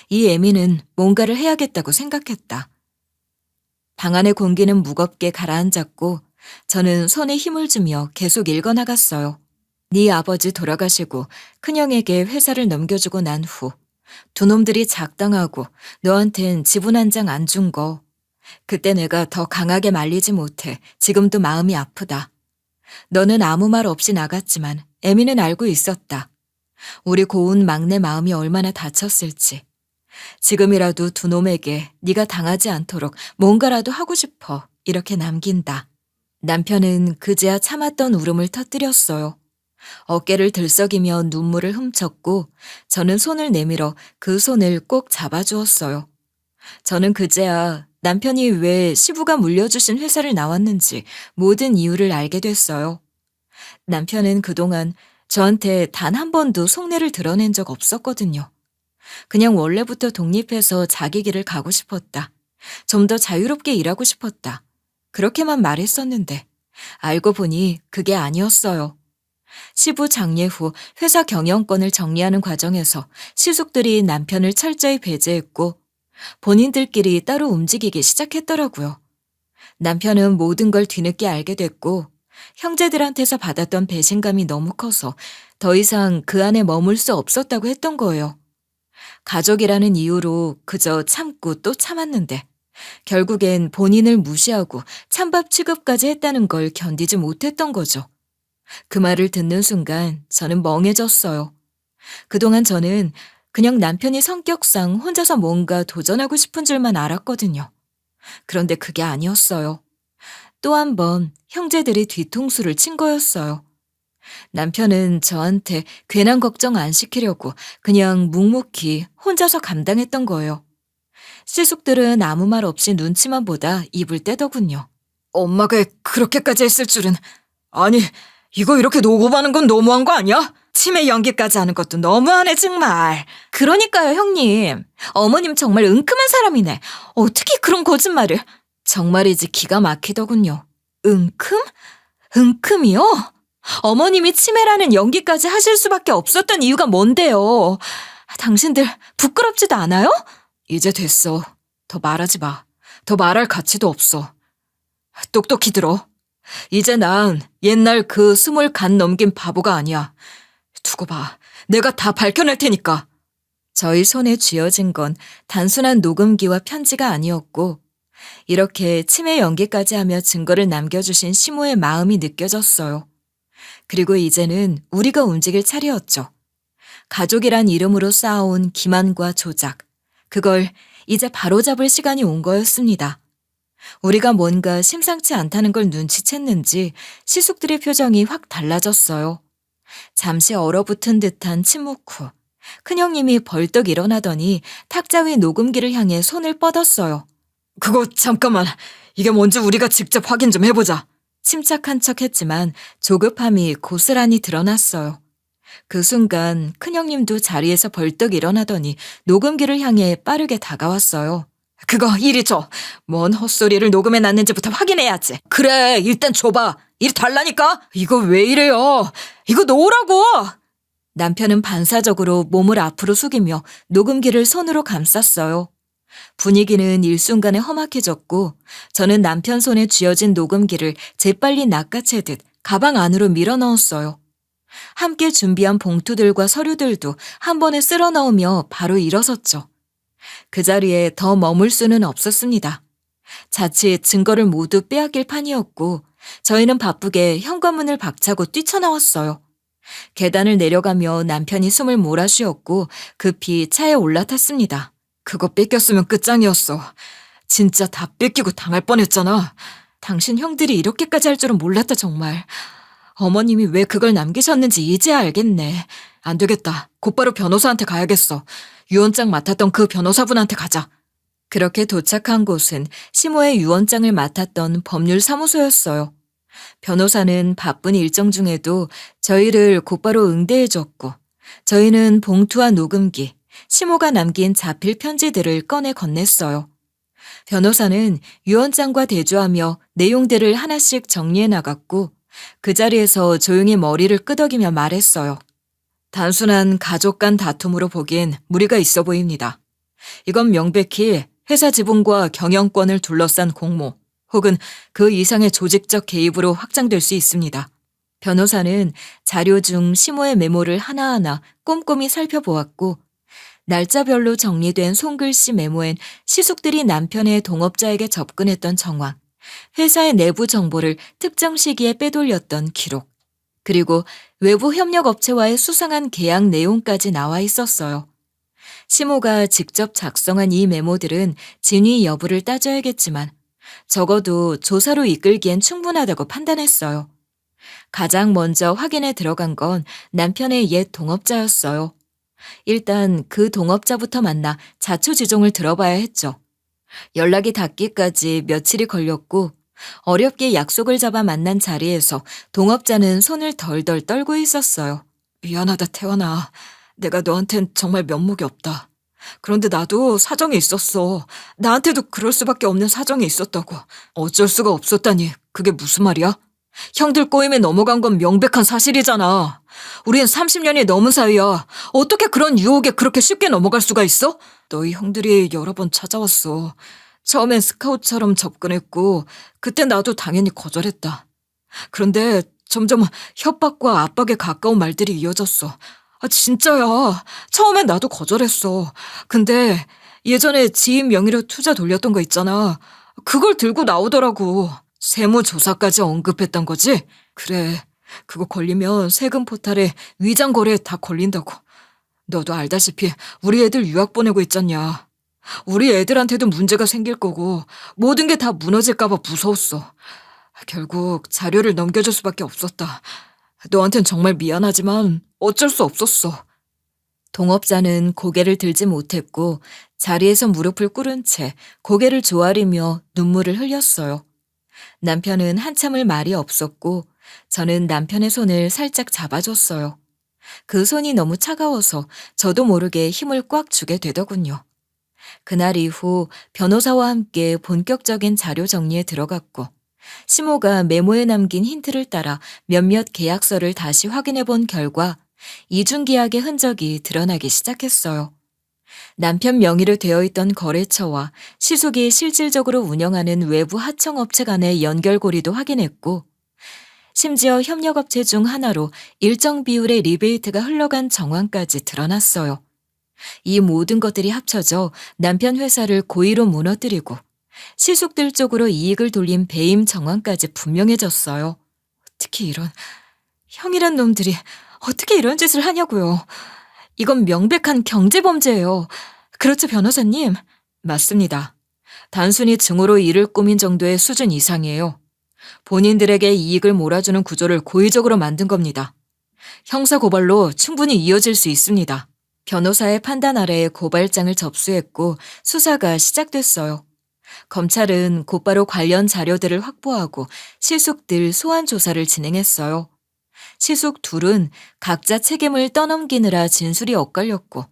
[SPEAKER 1] 이 애미는 뭔가를 해야겠다고 생각했다. 방 안의 공기는 무겁게 가라앉았고 저는 손에 힘을 주며 계속 읽어나갔어요. 네 아버지 돌아가시고 큰형에게 회사를 넘겨주고 난 후 2 놈들이 작당하고 너한텐 지분 한 장 안 준 거. 그때 내가 더 강하게 말리지 못해 지금도 마음이 아프다. 너는 아무 말 없이 나갔지만 애미는 알고 있었다. 우리 고운 막내 마음이 얼마나 다쳤을지. 지금이라도 2 놈에게 네가 당하지 않도록 뭔가라도 하고 싶어 이렇게 남긴다. 남편은 그제야 참았던 울음을 터뜨렸어요. 어깨를 들썩이며 눈물을 훔쳤고 저는 손을 내밀어 그 손을 꼭 잡아주었어요. 저는 그제야 남편이 왜 시부가 물려주신 회사를 나왔는지 모든 이유를 알게 됐어요. 남편은 그동안 저한테 단 한 번도 속내를 드러낸 적 없었거든요. 그냥 원래부터 독립해서 자기 길을 가고 싶었다. 좀 더 자유롭게 일하고 싶었다. 그렇게만 말했었는데 알고 보니 그게 아니었어요. 시부 장례 후 회사 경영권을 정리하는 과정에서 시숙들이 남편을 철저히 배제했고 본인들끼리 따로 움직이기 시작했더라고요. 남편은 모든 걸 뒤늦게 알게 됐고 형제들한테서 받았던 배신감이 너무 커서 더 이상 그 안에 머물 수 없었다고 했던 거예요. 가족이라는 이유로 그저 참고 또 참았는데 결국엔 본인을 무시하고 찬밥 취급까지 했다는 걸 견디지 못했던 거죠. 그 말을 듣는 순간 저는 멍해졌어요. 그동안 저는 그냥 남편이 성격상 혼자서 뭔가 도전하고 싶은 줄만 알았거든요. 그런데 그게 아니었어요. 또 한 번 형제들이 뒤통수를 친 거였어요. 남편은 저한테 괜한 걱정 안 시키려고 그냥 묵묵히 혼자서 감당했던 거예요. 시숙들은 아무 말 없이 눈치만 보다 입을 떼더군요. 엄마가 그렇게까지 했을 줄은. 아니, 이거 이렇게 녹음하는 건 너무한 거 아니야? 치매 연기까지 하는 것도 너무하네 정말. 그러니까요 형님. 어머님 정말 은큼한 사람이네. 어떻게 그런 거짓말을. 정말이지 기가 막히더군요. 은큼? 은큼이요? 어머님이 치매라는 연기까지 하실 수밖에 없었던 이유가 뭔데요? 당신들 부끄럽지도 않아요? 이제 됐어. 더 말하지 마. 더 말할 가치도 없어. 똑똑히 들어. 이제 난 옛날 그 20간 넘긴 바보가 아니야. 두고 봐. 내가 다 밝혀낼 테니까. 저희 손에 쥐어진 건 단순한 녹음기와 편지가 아니었고 이렇게 치매 연기까지 하며 증거를 남겨주신 시모의 마음이 느껴졌어요. 그리고 이제는 우리가 움직일 차례였죠. 가족이란 이름으로 쌓아온 기만과 조작. 그걸 이제 바로잡을 시간이 온 거였습니다. 우리가 뭔가 심상치 않다는 걸 눈치챘는지 시숙들의 표정이 확 달라졌어요. 잠시 얼어붙은 듯한 침묵 후 큰형님이 벌떡 일어나더니 탁자 위 녹음기를 향해 손을 뻗었어요. 그거 잠깐만. 이게 뭔지 우리가 직접 확인 좀 해보자. 침착한 척했지만 조급함이 고스란히 드러났어요. 그 순간 큰형님도 자리에서 벌떡 일어나더니 녹음기를 향해 빠르게 다가왔어요. 그거 이리 줘. 뭔 헛소리를 녹음해놨는지부터 확인해야지. 그래, 일단 줘봐. 이리 달라니까. 이거 왜 이래요. 이거 놓으라고. 남편은 반사적으로 몸을 앞으로 숙이며 녹음기를 손으로 감쌌어요. 분위기는 일순간에 험악해졌고 저는 남편 손에 쥐어진 녹음기를 재빨리 낚아채듯 가방 안으로 밀어넣었어요. 함께 준비한 봉투들과 서류들도 한 번에 쓸어 넣으며 바로 일어섰죠. 그 자리에 더 머물 수는 없었습니다. 자칫 증거를 모두 빼앗길 판이었고 저희는 바쁘게 현관문을 박차고 뛰쳐나왔어요. 계단을 내려가며 남편이 숨을 몰아쉬었고 급히 차에 올라탔습니다. 그거 뺏겼으면 끝장이었어. 진짜 다 뺏기고 당할 뻔했잖아. 당신 형들이 이렇게까지 할 줄은 몰랐다 정말. 어머님이 왜 그걸 남기셨는지 이제야 알겠네. 안 되겠다. 곧바로 변호사한테 가야겠어. 유언장 맡았던 그 변호사분한테 가자. 그렇게 도착한 곳은 시모의 유언장을 맡았던 법률사무소였어요. 변호사는 바쁜 일정 중에도 저희를 곧바로 응대해줬고 저희는 봉투와 녹음기, 시모가 남긴 자필 편지들을 꺼내 건넸어요. 변호사는 유언장과 대조하며 내용들을 하나씩 정리해 나갔고 그 자리에서 조용히 머리를 끄덕이며 말했어요. 단순한 가족 간 다툼으로 보기엔 무리가 있어 보입니다. 이건 명백히 회사 지분과 경영권을 둘러싼 공모 혹은 그 이상의 조직적 개입으로 확장될 수 있습니다. 변호사는 자료 중 시모의 메모를 하나하나 꼼꼼히 살펴보았고 날짜별로 정리된 손글씨 메모엔 시숙들이 남편의 동업자에게 접근했던 정황, 회사의 내부 정보를 특정 시기에 빼돌렸던 기록, 그리고 외부 협력업체와의 수상한 계약 내용까지 나와 있었어요. 시모가 직접 작성한 이 메모들은 진위 여부를 따져야겠지만 적어도 조사로 이끌기엔 충분하다고 판단했어요. 가장 먼저 확인에 들어간 건 남편의 옛 동업자였어요. 일단 그 동업자부터 만나 자초지종을 들어봐야 했죠. 연락이 닿기까지 며칠이 걸렸고 어렵게 약속을 잡아 만난 자리에서 동업자는 손을 덜덜 떨고 있었어요. 미안하다 태원아. 내가 너한텐 정말 면목이 없다. 그런데 나도 사정이 있었어. 나한테도 그럴 수밖에 없는 사정이 있었다고. 어쩔 수가 없었다니 그게 무슨 말이야? 형들 꼬임에 넘어간 건 명백한 사실이잖아. 우린 30년이 넘은 사이야. 어떻게 그런 유혹에 그렇게 쉽게 넘어갈 수가 있어? 너희 형들이 여러 번 찾아왔어. 처음엔 스카웃처럼 접근했고 그때 나도 당연히 거절했다. 그런데 점점 협박과 압박에 가까운 말들이 이어졌어. 진짜야. 처음엔 나도 거절했어. 근데 예전에 지인 명의로 투자 돌렸던 거 있잖아. 그걸 들고 나오더라고. 세무조사까지 언급했던 거지? 그래. 그거 걸리면 세금 포탈에 위장 거래에 다 걸린다고. 너도 알다시피 우리 애들 유학 보내고 있잖냐. 우리 애들한테도 문제가 생길 거고 모든 게 다 무너질까 봐 무서웠어. 결국 자료를 넘겨줄 수밖에 없었다. 너한텐 정말 미안하지만 어쩔 수 없었어. 동업자는 고개를 들지 못했고 자리에서 무릎을 꿇은 채 고개를 조아리며 눈물을 흘렸어요. 남편은 한참을 말이 없었고 저는 남편의 손을 살짝 잡아줬어요. 그 손이 너무 차가워서 저도 모르게 힘을 꽉 주게 되더군요. 그날 이후 변호사와 함께 본격적인 자료 정리에 들어갔고 시모가 메모에 남긴 힌트를 따라 몇몇 계약서를 다시 확인해 본 결과 이중계약의 흔적이 드러나기 시작했어요. 남편 명의로 되어 있던 거래처와 시숙이 실질적으로 운영하는 외부 하청업체 간의 연결고리도 확인했고 심지어 협력업체 중 하나로 일정 비율의 리베이트가 흘러간 정황까지 드러났어요. 이 모든 것들이 합쳐져 남편 회사를 고의로 무너뜨리고 시숙들 쪽으로 이익을 돌린 배임 정황까지 분명해졌어요. 형이란 놈들이 어떻게 이런 짓을 하냐고요. 이건 명백한 경제범죄예요. 그렇죠, 변호사님? 맞습니다. 단순히 증오로 일을 꾸민 정도의 수준 이상이에요. 본인들에게 이익을 몰아주는 구조를 고의적으로 만든 겁니다. 형사고발로 충분히 이어질 수 있습니다. 변호사의 판단 아래에 고발장을 접수했고 수사가 시작됐어요. 검찰은 곧바로 관련 자료들을 확보하고 시숙들 소환 조사를 진행했어요. 시숙 둘은 각자 책임을 떠넘기느라 진술이 엇갈렸고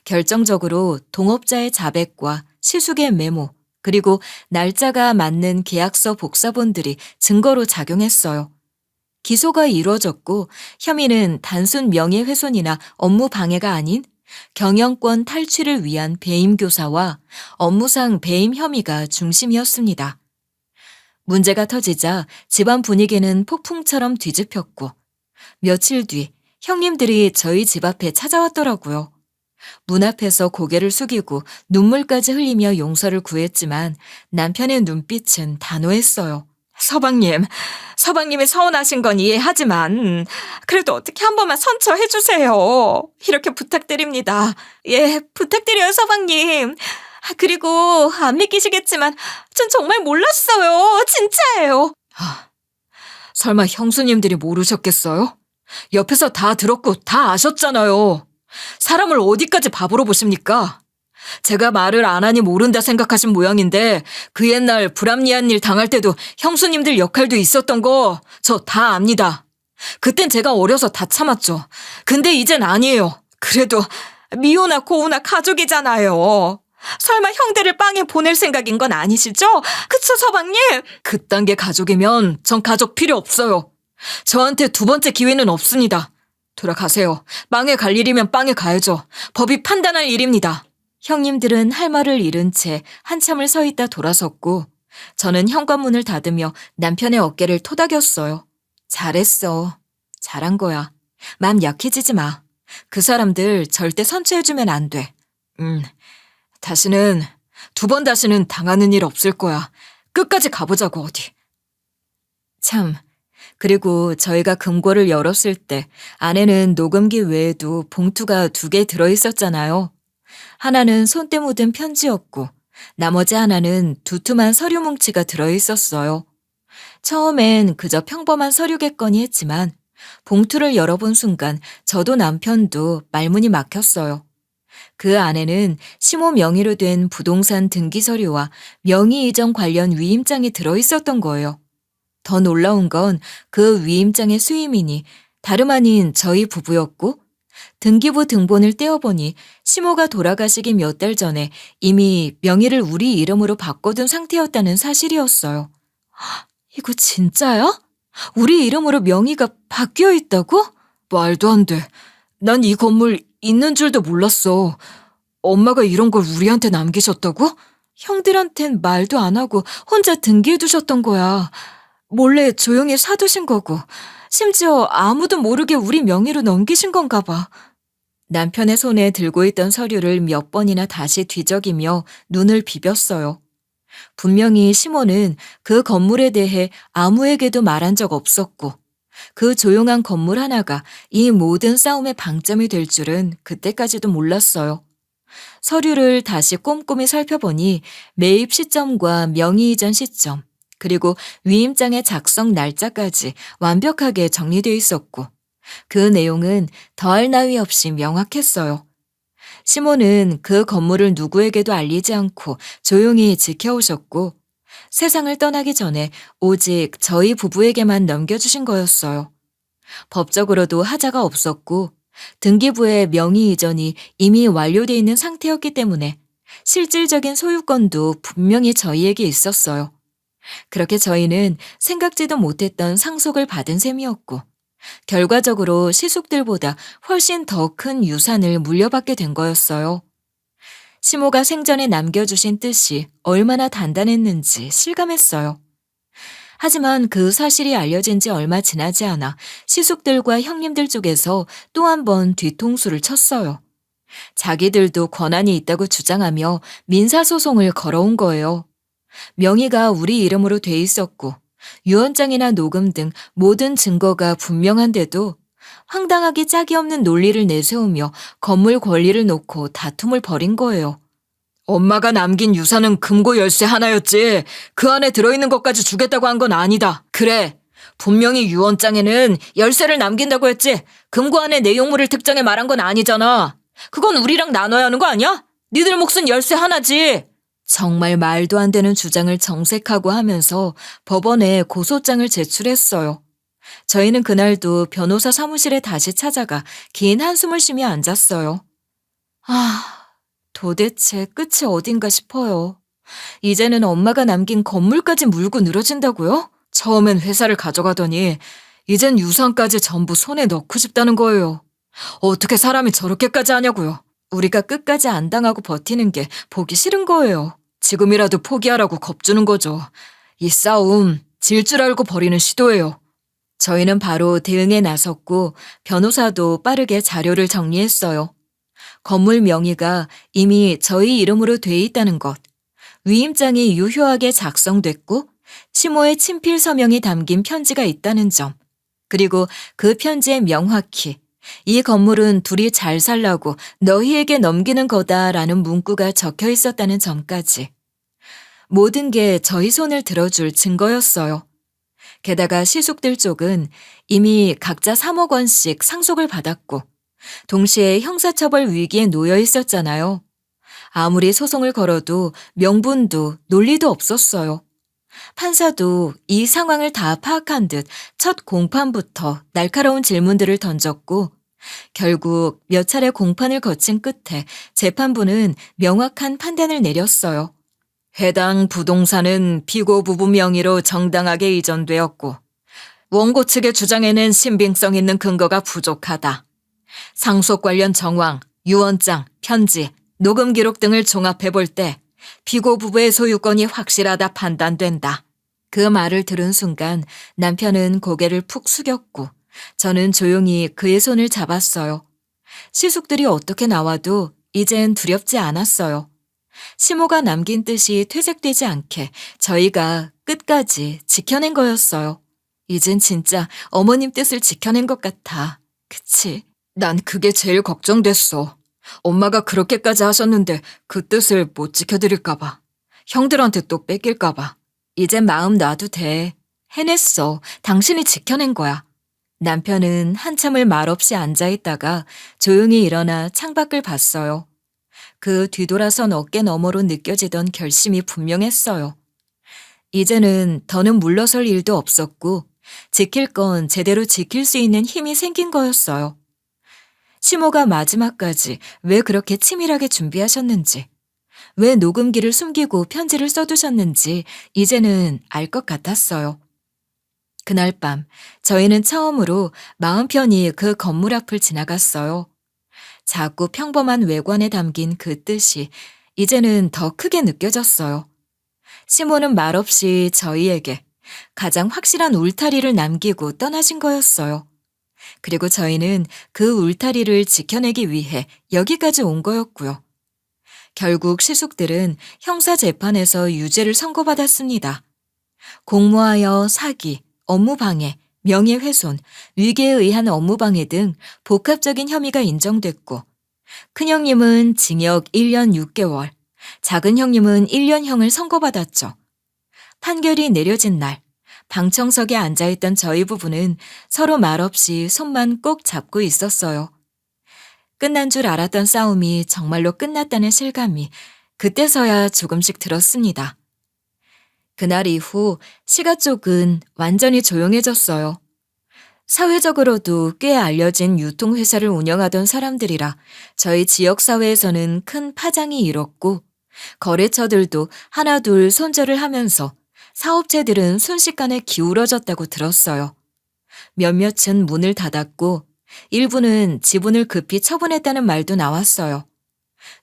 [SPEAKER 1] 결정적으로 동업자의 자백과 시숙의 메모 그리고 날짜가 맞는 계약서 복사본들이 증거로 작용했어요. 기소가 이루어졌고 혐의는 단순 명예훼손이나 업무 방해가 아닌 경영권 탈취를 위한 배임 교사와 업무상 배임 혐의가 중심이었습니다. 문제가 터지자 집안 분위기는 폭풍처럼 뒤집혔고 며칠 뒤 형님들이 저희 집 앞에 찾아왔더라고요. 문 앞에서 고개를 숙이고 눈물까지 흘리며 용서를 구했지만 남편의 눈빛은 단호했어요. 서방님이 서운하신 건 이해하지만 그래도 어떻게 한 번만 선처해 주세요. 이렇게 부탁드립니다. 예, 부탁드려요, 서방님. 그리고 안 믿기시겠지만 전 정말 몰랐어요. 진짜예요. 설마 형수님들이 모르셨겠어요? 옆에서 다 들었고 다 아셨잖아요. 사람을 어디까지 바보로 보십니까? 제가 말을 안 하니 모른다 생각하신 모양인데 그 옛날 불합리한 일 당할 때도 형수님들 역할도 있었던 거 저 다 압니다. 그땐 제가 어려서 다 참았죠. 근데 이젠 아니에요. 그래도 미우나 고우나 가족이잖아요. 설마 형들을 빵에 보낼 생각인 건 아니시죠? 그쵸, 서방님? 그딴 게 가족이면 전 가족 필요 없어요. 저한테 두 번째 기회는 없습니다. 돌아가세요. 빵에 갈 일이면 빵에 가야죠. 법이 판단할 일입니다. 형님들은 할 말을 잃은 채 한참을 서 있다 돌아섰고 저는 현관문을 닫으며 남편의 어깨를 토닥였어요. 잘했어. 잘한 거야. 마음 약해지지 마. 그 사람들 절대 선처해주면 안 돼. 두 번 다시는 당하는 일 없을 거야. 끝까지 가보자고 어디. 참, 그리고 저희가 금고를 열었을 때 안에는 녹음기 외에도 봉투가 2개 들어있었잖아요. 하나는 손때 묻은 편지였고 나머지 하나는 두툼한 서류 뭉치가 들어있었어요. 처음엔 그저 평범한 서류겠거니 했지만 봉투를 열어본 순간 저도 남편도 말문이 막혔어요. 그 안에는 시모 명의로 된 부동산 등기 서류와 명의 이전 관련 위임장이 들어있었던 거예요. 더 놀라운 건 그 위임장의 수임인이 다름 아닌 저희 부부였고 등기부 등본을 떼어보니 시모가 돌아가시기 몇 달 전에 이미 명의를 우리 이름으로 바꿔둔 상태였다는 사실이었어요. 이거 진짜야? 우리 이름으로 명의가 바뀌어 있다고? 말도 안 돼. 난 이 건물 있는 줄도 몰랐어. 엄마가 이런 걸 우리한테 남기셨다고? 형들한텐 말도 안 하고 혼자 등기해 두셨던 거야. 몰래 조용히 사두신 거고, 심지어 아무도 모르게 우리 명의로 넘기신 건가 봐. 남편의 손에 들고 있던 서류를 몇 번이나 다시 뒤적이며 눈을 비볐어요. 분명히 시몬은 그 건물에 대해 아무에게도 말한 적 없었고, 그 조용한 건물 하나가 이 모든 싸움의 방점이 될 줄은 그때까지도 몰랐어요. 서류를 다시 꼼꼼히 살펴보니 매입 시점과 명의 이전 시점, 그리고 위임장의 작성 날짜까지 완벽하게 정리되어 있었고, 그 내용은 더할 나위 없이 명확했어요. 시몬은 그 건물을 누구에게도 알리지 않고 조용히 지켜오셨고, 세상을 떠나기 전에 오직 저희 부부에게만 넘겨주신 거였어요. 법적으로도 하자가 없었고, 등기부의 명의 이전이 이미 완료돼 있는 상태였기 때문에 실질적인 소유권도 분명히 저희에게 있었어요. 그렇게 저희는 생각지도 못했던 상속을 받은 셈이었고, 결과적으로 시숙들보다 훨씬 더 큰 유산을 물려받게 된 거였어요. 시모가 생전에 남겨주신 뜻이 얼마나 단단했는지 실감했어요. 하지만 그 사실이 알려진 지 얼마 지나지 않아 시숙들과 형님들 쪽에서 또 한 번 뒤통수를 쳤어요. 자기들도 권한이 있다고 주장하며 민사소송을 걸어온 거예요. 명의가 우리 이름으로 돼 있었고, 유언장이나 녹음 등 모든 증거가 분명한데도 황당하게 짝이 없는 논리를 내세우며 건물 권리를 놓고 다툼을 벌인 거예요. 엄마가 남긴 유산은 금고 열쇠 하나였지 그 안에 들어있는 것까지 주겠다고 한 건 아니다. 그래, 분명히 유언장에는 열쇠를 남긴다고 했지 금고 안에 내용물을 특정해 말한 건 아니잖아. 그건 우리랑 나눠야 하는 거 아니야? 니들 몫은 열쇠 하나지. 정말 말도 안 되는 주장을 정색하고 하면서 법원에 고소장을 제출했어요. 저희는 그날도 변호사 사무실에 다시 찾아가 긴 한숨을 쉬며 앉았어요. 도대체 끝이 어딘가 싶어요. 이제는 엄마가 남긴 건물까지 물고 늘어진다고요? 처음엔 회사를 가져가더니 이젠 유산까지 전부 손에 넣고 싶다는 거예요. 어떻게 사람이 저렇게까지 하냐고요. 우리가 끝까지 안 당하고 버티는 게 보기 싫은 거예요. 지금이라도 포기하라고 겁주는 거죠. 이 싸움 질 줄 알고 벌이는 시도예요. 저희는 바로 대응에 나섰고 변호사도 빠르게 자료를 정리했어요. 건물 명의가 이미 저희 이름으로 돼 있다는 것, 위임장이 유효하게 작성됐고 시모의 친필 서명이 담긴 편지가 있다는 점, 그리고 그 편지에 명확히 이 건물은 둘이 잘 살라고 너희에게 넘기는 거다라는 문구가 적혀 있었다는 점까지. 모든 게 저희 손을 들어줄 증거였어요. 게다가 시숙들 쪽은 이미 각자 3억 원씩 상속을 받았고 동시에 형사처벌 위기에 놓여 있었잖아요. 아무리 소송을 걸어도 명분도 논리도 없었어요. 판사도 이 상황을 다 파악한 듯 첫 공판부터 날카로운 질문들을 던졌고 결국 몇 차례 공판을 거친 끝에 재판부는 명확한 판단을 내렸어요. 해당 부동산은 피고 부부 명의로 정당하게 이전되었고 원고 측의 주장에는 신빙성 있는 근거가 부족하다. 상속 관련 정황, 유언장, 편지, 녹음 기록 등을 종합해 볼 때 피고 부부의 소유권이 확실하다 판단된다. 그 말을 들은 순간 남편은 고개를 푹 숙였고 저는 조용히 그의 손을 잡았어요. 시숙들이 어떻게 나와도 이젠 두렵지 않았어요. 시모가 남긴 뜻이 퇴색되지 않게 저희가 끝까지 지켜낸 거였어요. 이젠 진짜 어머님 뜻을 지켜낸 것 같아. 그치? 난 그게 제일 걱정됐어. 엄마가 그렇게까지 하셨는데 그 뜻을 못 지켜드릴까 봐. 형들한테 또 뺏길까 봐. 이젠 마음 놔도 돼. 해냈어. 당신이 지켜낸 거야. 남편은 한참을 말없이 앉아있다가 조용히 일어나 창밖을 봤어요. 그 뒤돌아선 어깨 너머로 느껴지던 결심이 분명했어요. 이제는 더는 물러설 일도 없었고 지킬 건 제대로 지킬 수 있는 힘이 생긴 거였어요. 시모가 마지막까지 왜 그렇게 치밀하게 준비하셨는지, 왜 녹음기를 숨기고 편지를 써두셨는지 이제는 알 것 같았어요. 그날 밤 저희는 처음으로 마음 편히 그 건물 앞을 지나갔어요. 작고 평범한 외관에 담긴 그 뜻이 이제는 더 크게 느껴졌어요. 시모는 말없이 저희에게 가장 확실한 울타리를 남기고 떠나신 거였어요. 그리고 저희는 그 울타리를 지켜내기 위해 여기까지 온 거였고요. 결국 시숙들은 형사재판에서 유죄를 선고받았습니다. 공모하여 사기, 업무방해, 명예훼손, 위계에 의한 업무방해 등 복합적인 혐의가 인정됐고 큰 형님은 징역 1년 6개월, 작은 형님은 1년형을 선고받았죠. 판결이 내려진 날 방청석에 앉아있던 저희 부부는 서로 말없이 손만 꼭 잡고 있었어요. 끝난 줄 알았던 싸움이 정말로 끝났다는 실감이 그때서야 조금씩 들었습니다. 그날 이후 시가 쪽은 완전히 조용해졌어요. 사회적으로도 꽤 알려진 유통회사를 운영하던 사람들이라 저희 지역사회에서는 큰 파장이 일었고 거래처들도 하나둘 손절을 하면서 사업체들은 순식간에 기울어졌다고 들었어요. 몇몇은 문을 닫았고 일부는 지분을 급히 처분했다는 말도 나왔어요.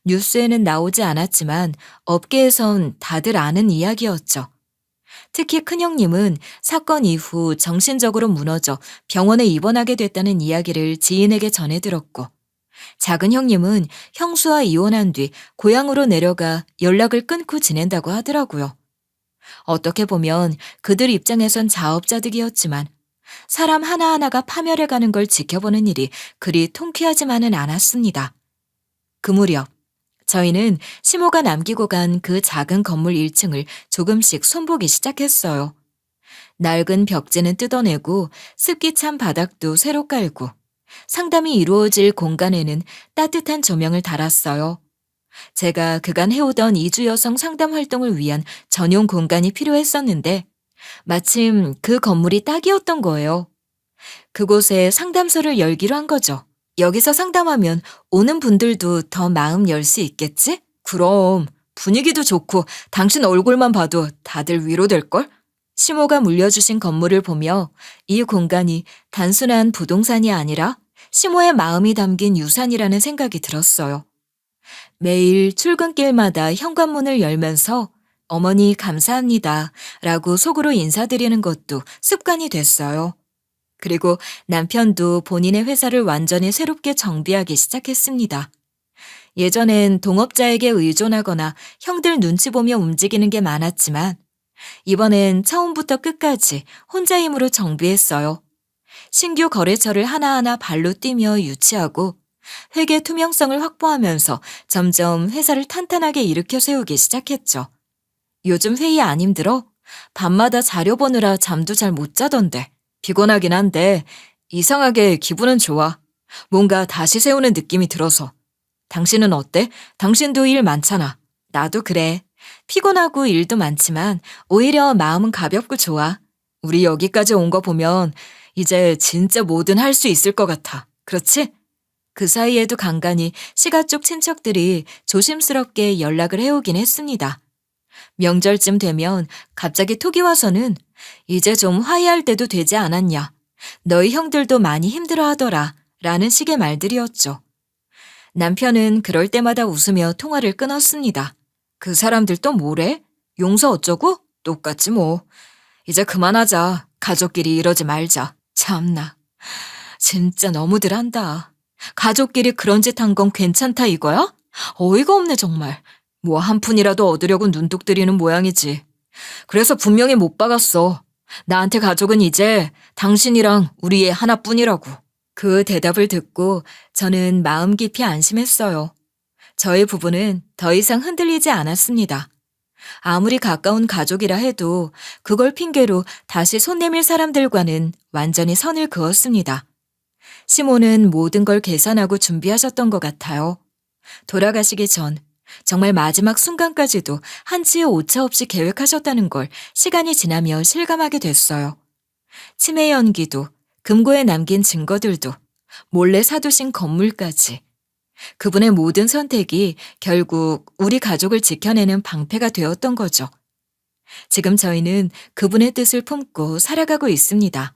[SPEAKER 1] 뉴스에는 나오지 않았지만 업계에선 다들 아는 이야기였죠. 특히 큰형님은 사건 이후 정신적으로 무너져 병원에 입원하게 됐다는 이야기를 지인에게 전해 들었고 작은 형님은 형수와 이혼한 뒤 고향으로 내려가 연락을 끊고 지낸다고 하더라고요. 어떻게 보면 그들 입장에선 자업자득이었지만 사람 하나하나가 파멸해가는 걸 지켜보는 일이 그리 통쾌하지만은 않았습니다. 그 무렵 저희는 시모가 남기고 간 그 작은 건물 1층을 조금씩 손보기 시작했어요. 낡은 벽지는 뜯어내고 습기 찬 바닥도 새로 깔고 상담이 이루어질 공간에는 따뜻한 조명을 달았어요. 제가 그간 해오던 이주 여성 상담 활동을 위한 전용 공간이 필요했었는데 마침 그 건물이 딱이었던 거예요. 그곳에 상담소를 열기로 한 거죠. 여기서 상담하면 오는 분들도 더 마음 열 수 있겠지? 그럼 분위기도 좋고 당신 얼굴만 봐도 다들 위로될걸? 시모가 물려주신 건물을 보며 이 공간이 단순한 부동산이 아니라 시모의 마음이 담긴 유산이라는 생각이 들었어요. 매일 출근길마다 현관문을 열면서 어머니 감사합니다 라고 속으로 인사드리는 것도 습관이 됐어요. 그리고 남편도 본인의 회사를 완전히 새롭게 정비하기 시작했습니다. 예전엔 동업자에게 의존하거나 형들 눈치 보며 움직이는 게 많았지만 이번엔 처음부터 끝까지 혼자 힘으로 정비했어요. 신규 거래처를 하나하나 발로 뛰며 유치하고 회계 투명성을 확보하면서 점점 회사를 탄탄하게 일으켜 세우기 시작했죠. 요즘 회의 안 힘들어? 밤마다 자료 보느라 잠도 잘 못 자던데. 피곤하긴 한데 이상하게 기분은 좋아. 뭔가 다시 세우는 느낌이 들어서. 당신은 어때? 당신도 일 많잖아. 나도 그래. 피곤하고 일도 많지만 오히려 마음은 가볍고 좋아. 우리 여기까지 온 거 보면 이제 진짜 뭐든 할 수 있을 것 같아. 그렇지? 그 사이에도 간간히 시가 쪽 친척들이 조심스럽게 연락을 해오긴 했습니다. 명절쯤 되면 갑자기 톡이 와서는 이제 좀 화해할 때도 되지 않았냐. 너희 형들도 많이 힘들어하더라. 라는 식의 말들이었죠. 남편은 그럴 때마다 웃으며 통화를 끊었습니다. 그 사람들 또 뭐래? 용서 어쩌고? 똑같지 뭐. 이제 그만하자. 가족끼리 이러지 말자. 참나. 진짜 너무들 한다. 가족끼리 그런 짓 한 건 괜찮다 이거야? 어이가 없네 정말. 뭐 한 푼이라도 얻으려고 눈독 들이는 모양이지. 그래서 분명히 못 박았어. 나한테 가족은 이제 당신이랑 우리 애 하나뿐이라고. 그 대답을 듣고 저는 마음 깊이 안심했어요. 저희 부부는 더 이상 흔들리지 않았습니다. 아무리 가까운 가족이라 해도 그걸 핑계로 다시 손 내밀 사람들과는 완전히 선을 그었습니다. 시모는 모든 걸 계산하고 준비하셨던 것 같아요. 돌아가시기 전 정말 마지막 순간까지도 한치의 오차 없이 계획하셨다는 걸 시간이 지나며 실감하게 됐어요. 치매 연기도, 금고에 남긴 증거들도, 몰래 사두신 건물까지. 그분의 모든 선택이 결국 우리 가족을 지켜내는 방패가 되었던 거죠. 지금 저희는 그분의 뜻을 품고 살아가고 있습니다.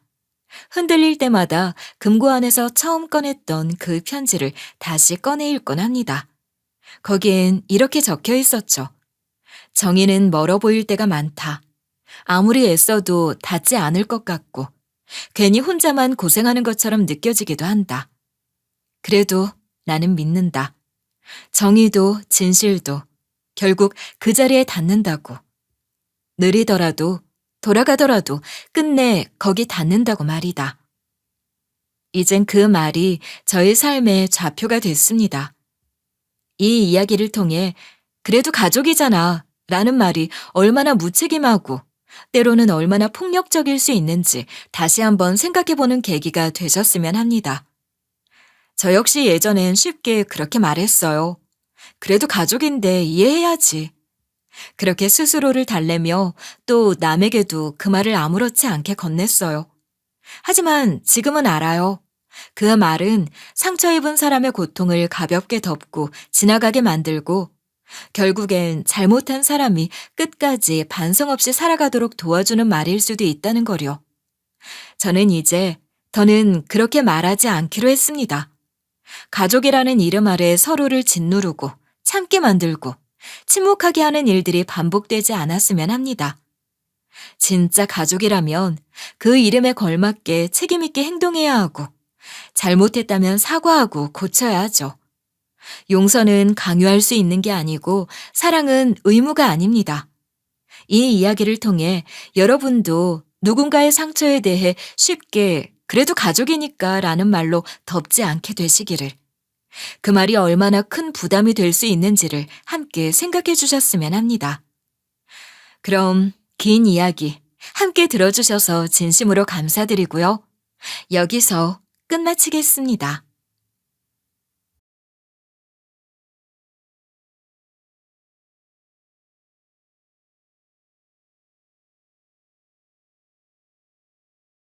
[SPEAKER 1] 흔들릴 때마다 금고 안에서 처음 꺼냈던 그 편지를 다시 꺼내 읽곤 합니다. 거기엔 이렇게 적혀 있었죠. 정의는 멀어 보일 때가 많다. 아무리 애써도 닿지 않을 것 같고 괜히 혼자만 고생하는 것처럼 느껴지기도 한다. 그래도 나는 믿는다. 정의도 진실도 결국 그 자리에 닿는다고. 느리더라도 돌아가더라도 끝내 거기 닿는다고 말이다. 이젠 그 말이 저의 삶의 좌표가 됐습니다. 이 이야기를 통해 그래도 가족이잖아 라는 말이 얼마나 무책임하고 때로는 얼마나 폭력적일 수 있는지 다시 한번 생각해보는 계기가 되셨으면 합니다. 저 역시 예전엔 쉽게 그렇게 말했어요. 그래도 가족인데 이해해야지. 그렇게 스스로를 달래며 또 남에게도 그 말을 아무렇지 않게 건넸어요. 하지만 지금은 알아요. 그 말은 상처 입은 사람의 고통을 가볍게 덮고 지나가게 만들고 결국엔 잘못한 사람이 끝까지 반성 없이 살아가도록 도와주는 말일 수도 있다는 거요. 저는 이제 더는 그렇게 말하지 않기로 했습니다. 가족이라는 이름 아래 서로를 짓누르고 참게 만들고 침묵하게 하는 일들이 반복되지 않았으면 합니다. 진짜 가족이라면 그 이름에 걸맞게 책임있게 행동해야 하고 잘못했다면 사과하고 고쳐야 하죠. 용서는 강요할 수 있는 게 아니고 사랑은 의무가 아닙니다. 이 이야기를 통해 여러분도 누군가의 상처에 대해 쉽게 그래도 가족이니까 라는 말로 덮지 않게 되시기를, 그 말이 얼마나 큰 부담이 될 수 있는지를 함께 생각해 주셨으면 합니다. 그럼 긴 이야기 함께 들어주셔서 진심으로 감사드리고요. 여기서 끝마치겠습니다.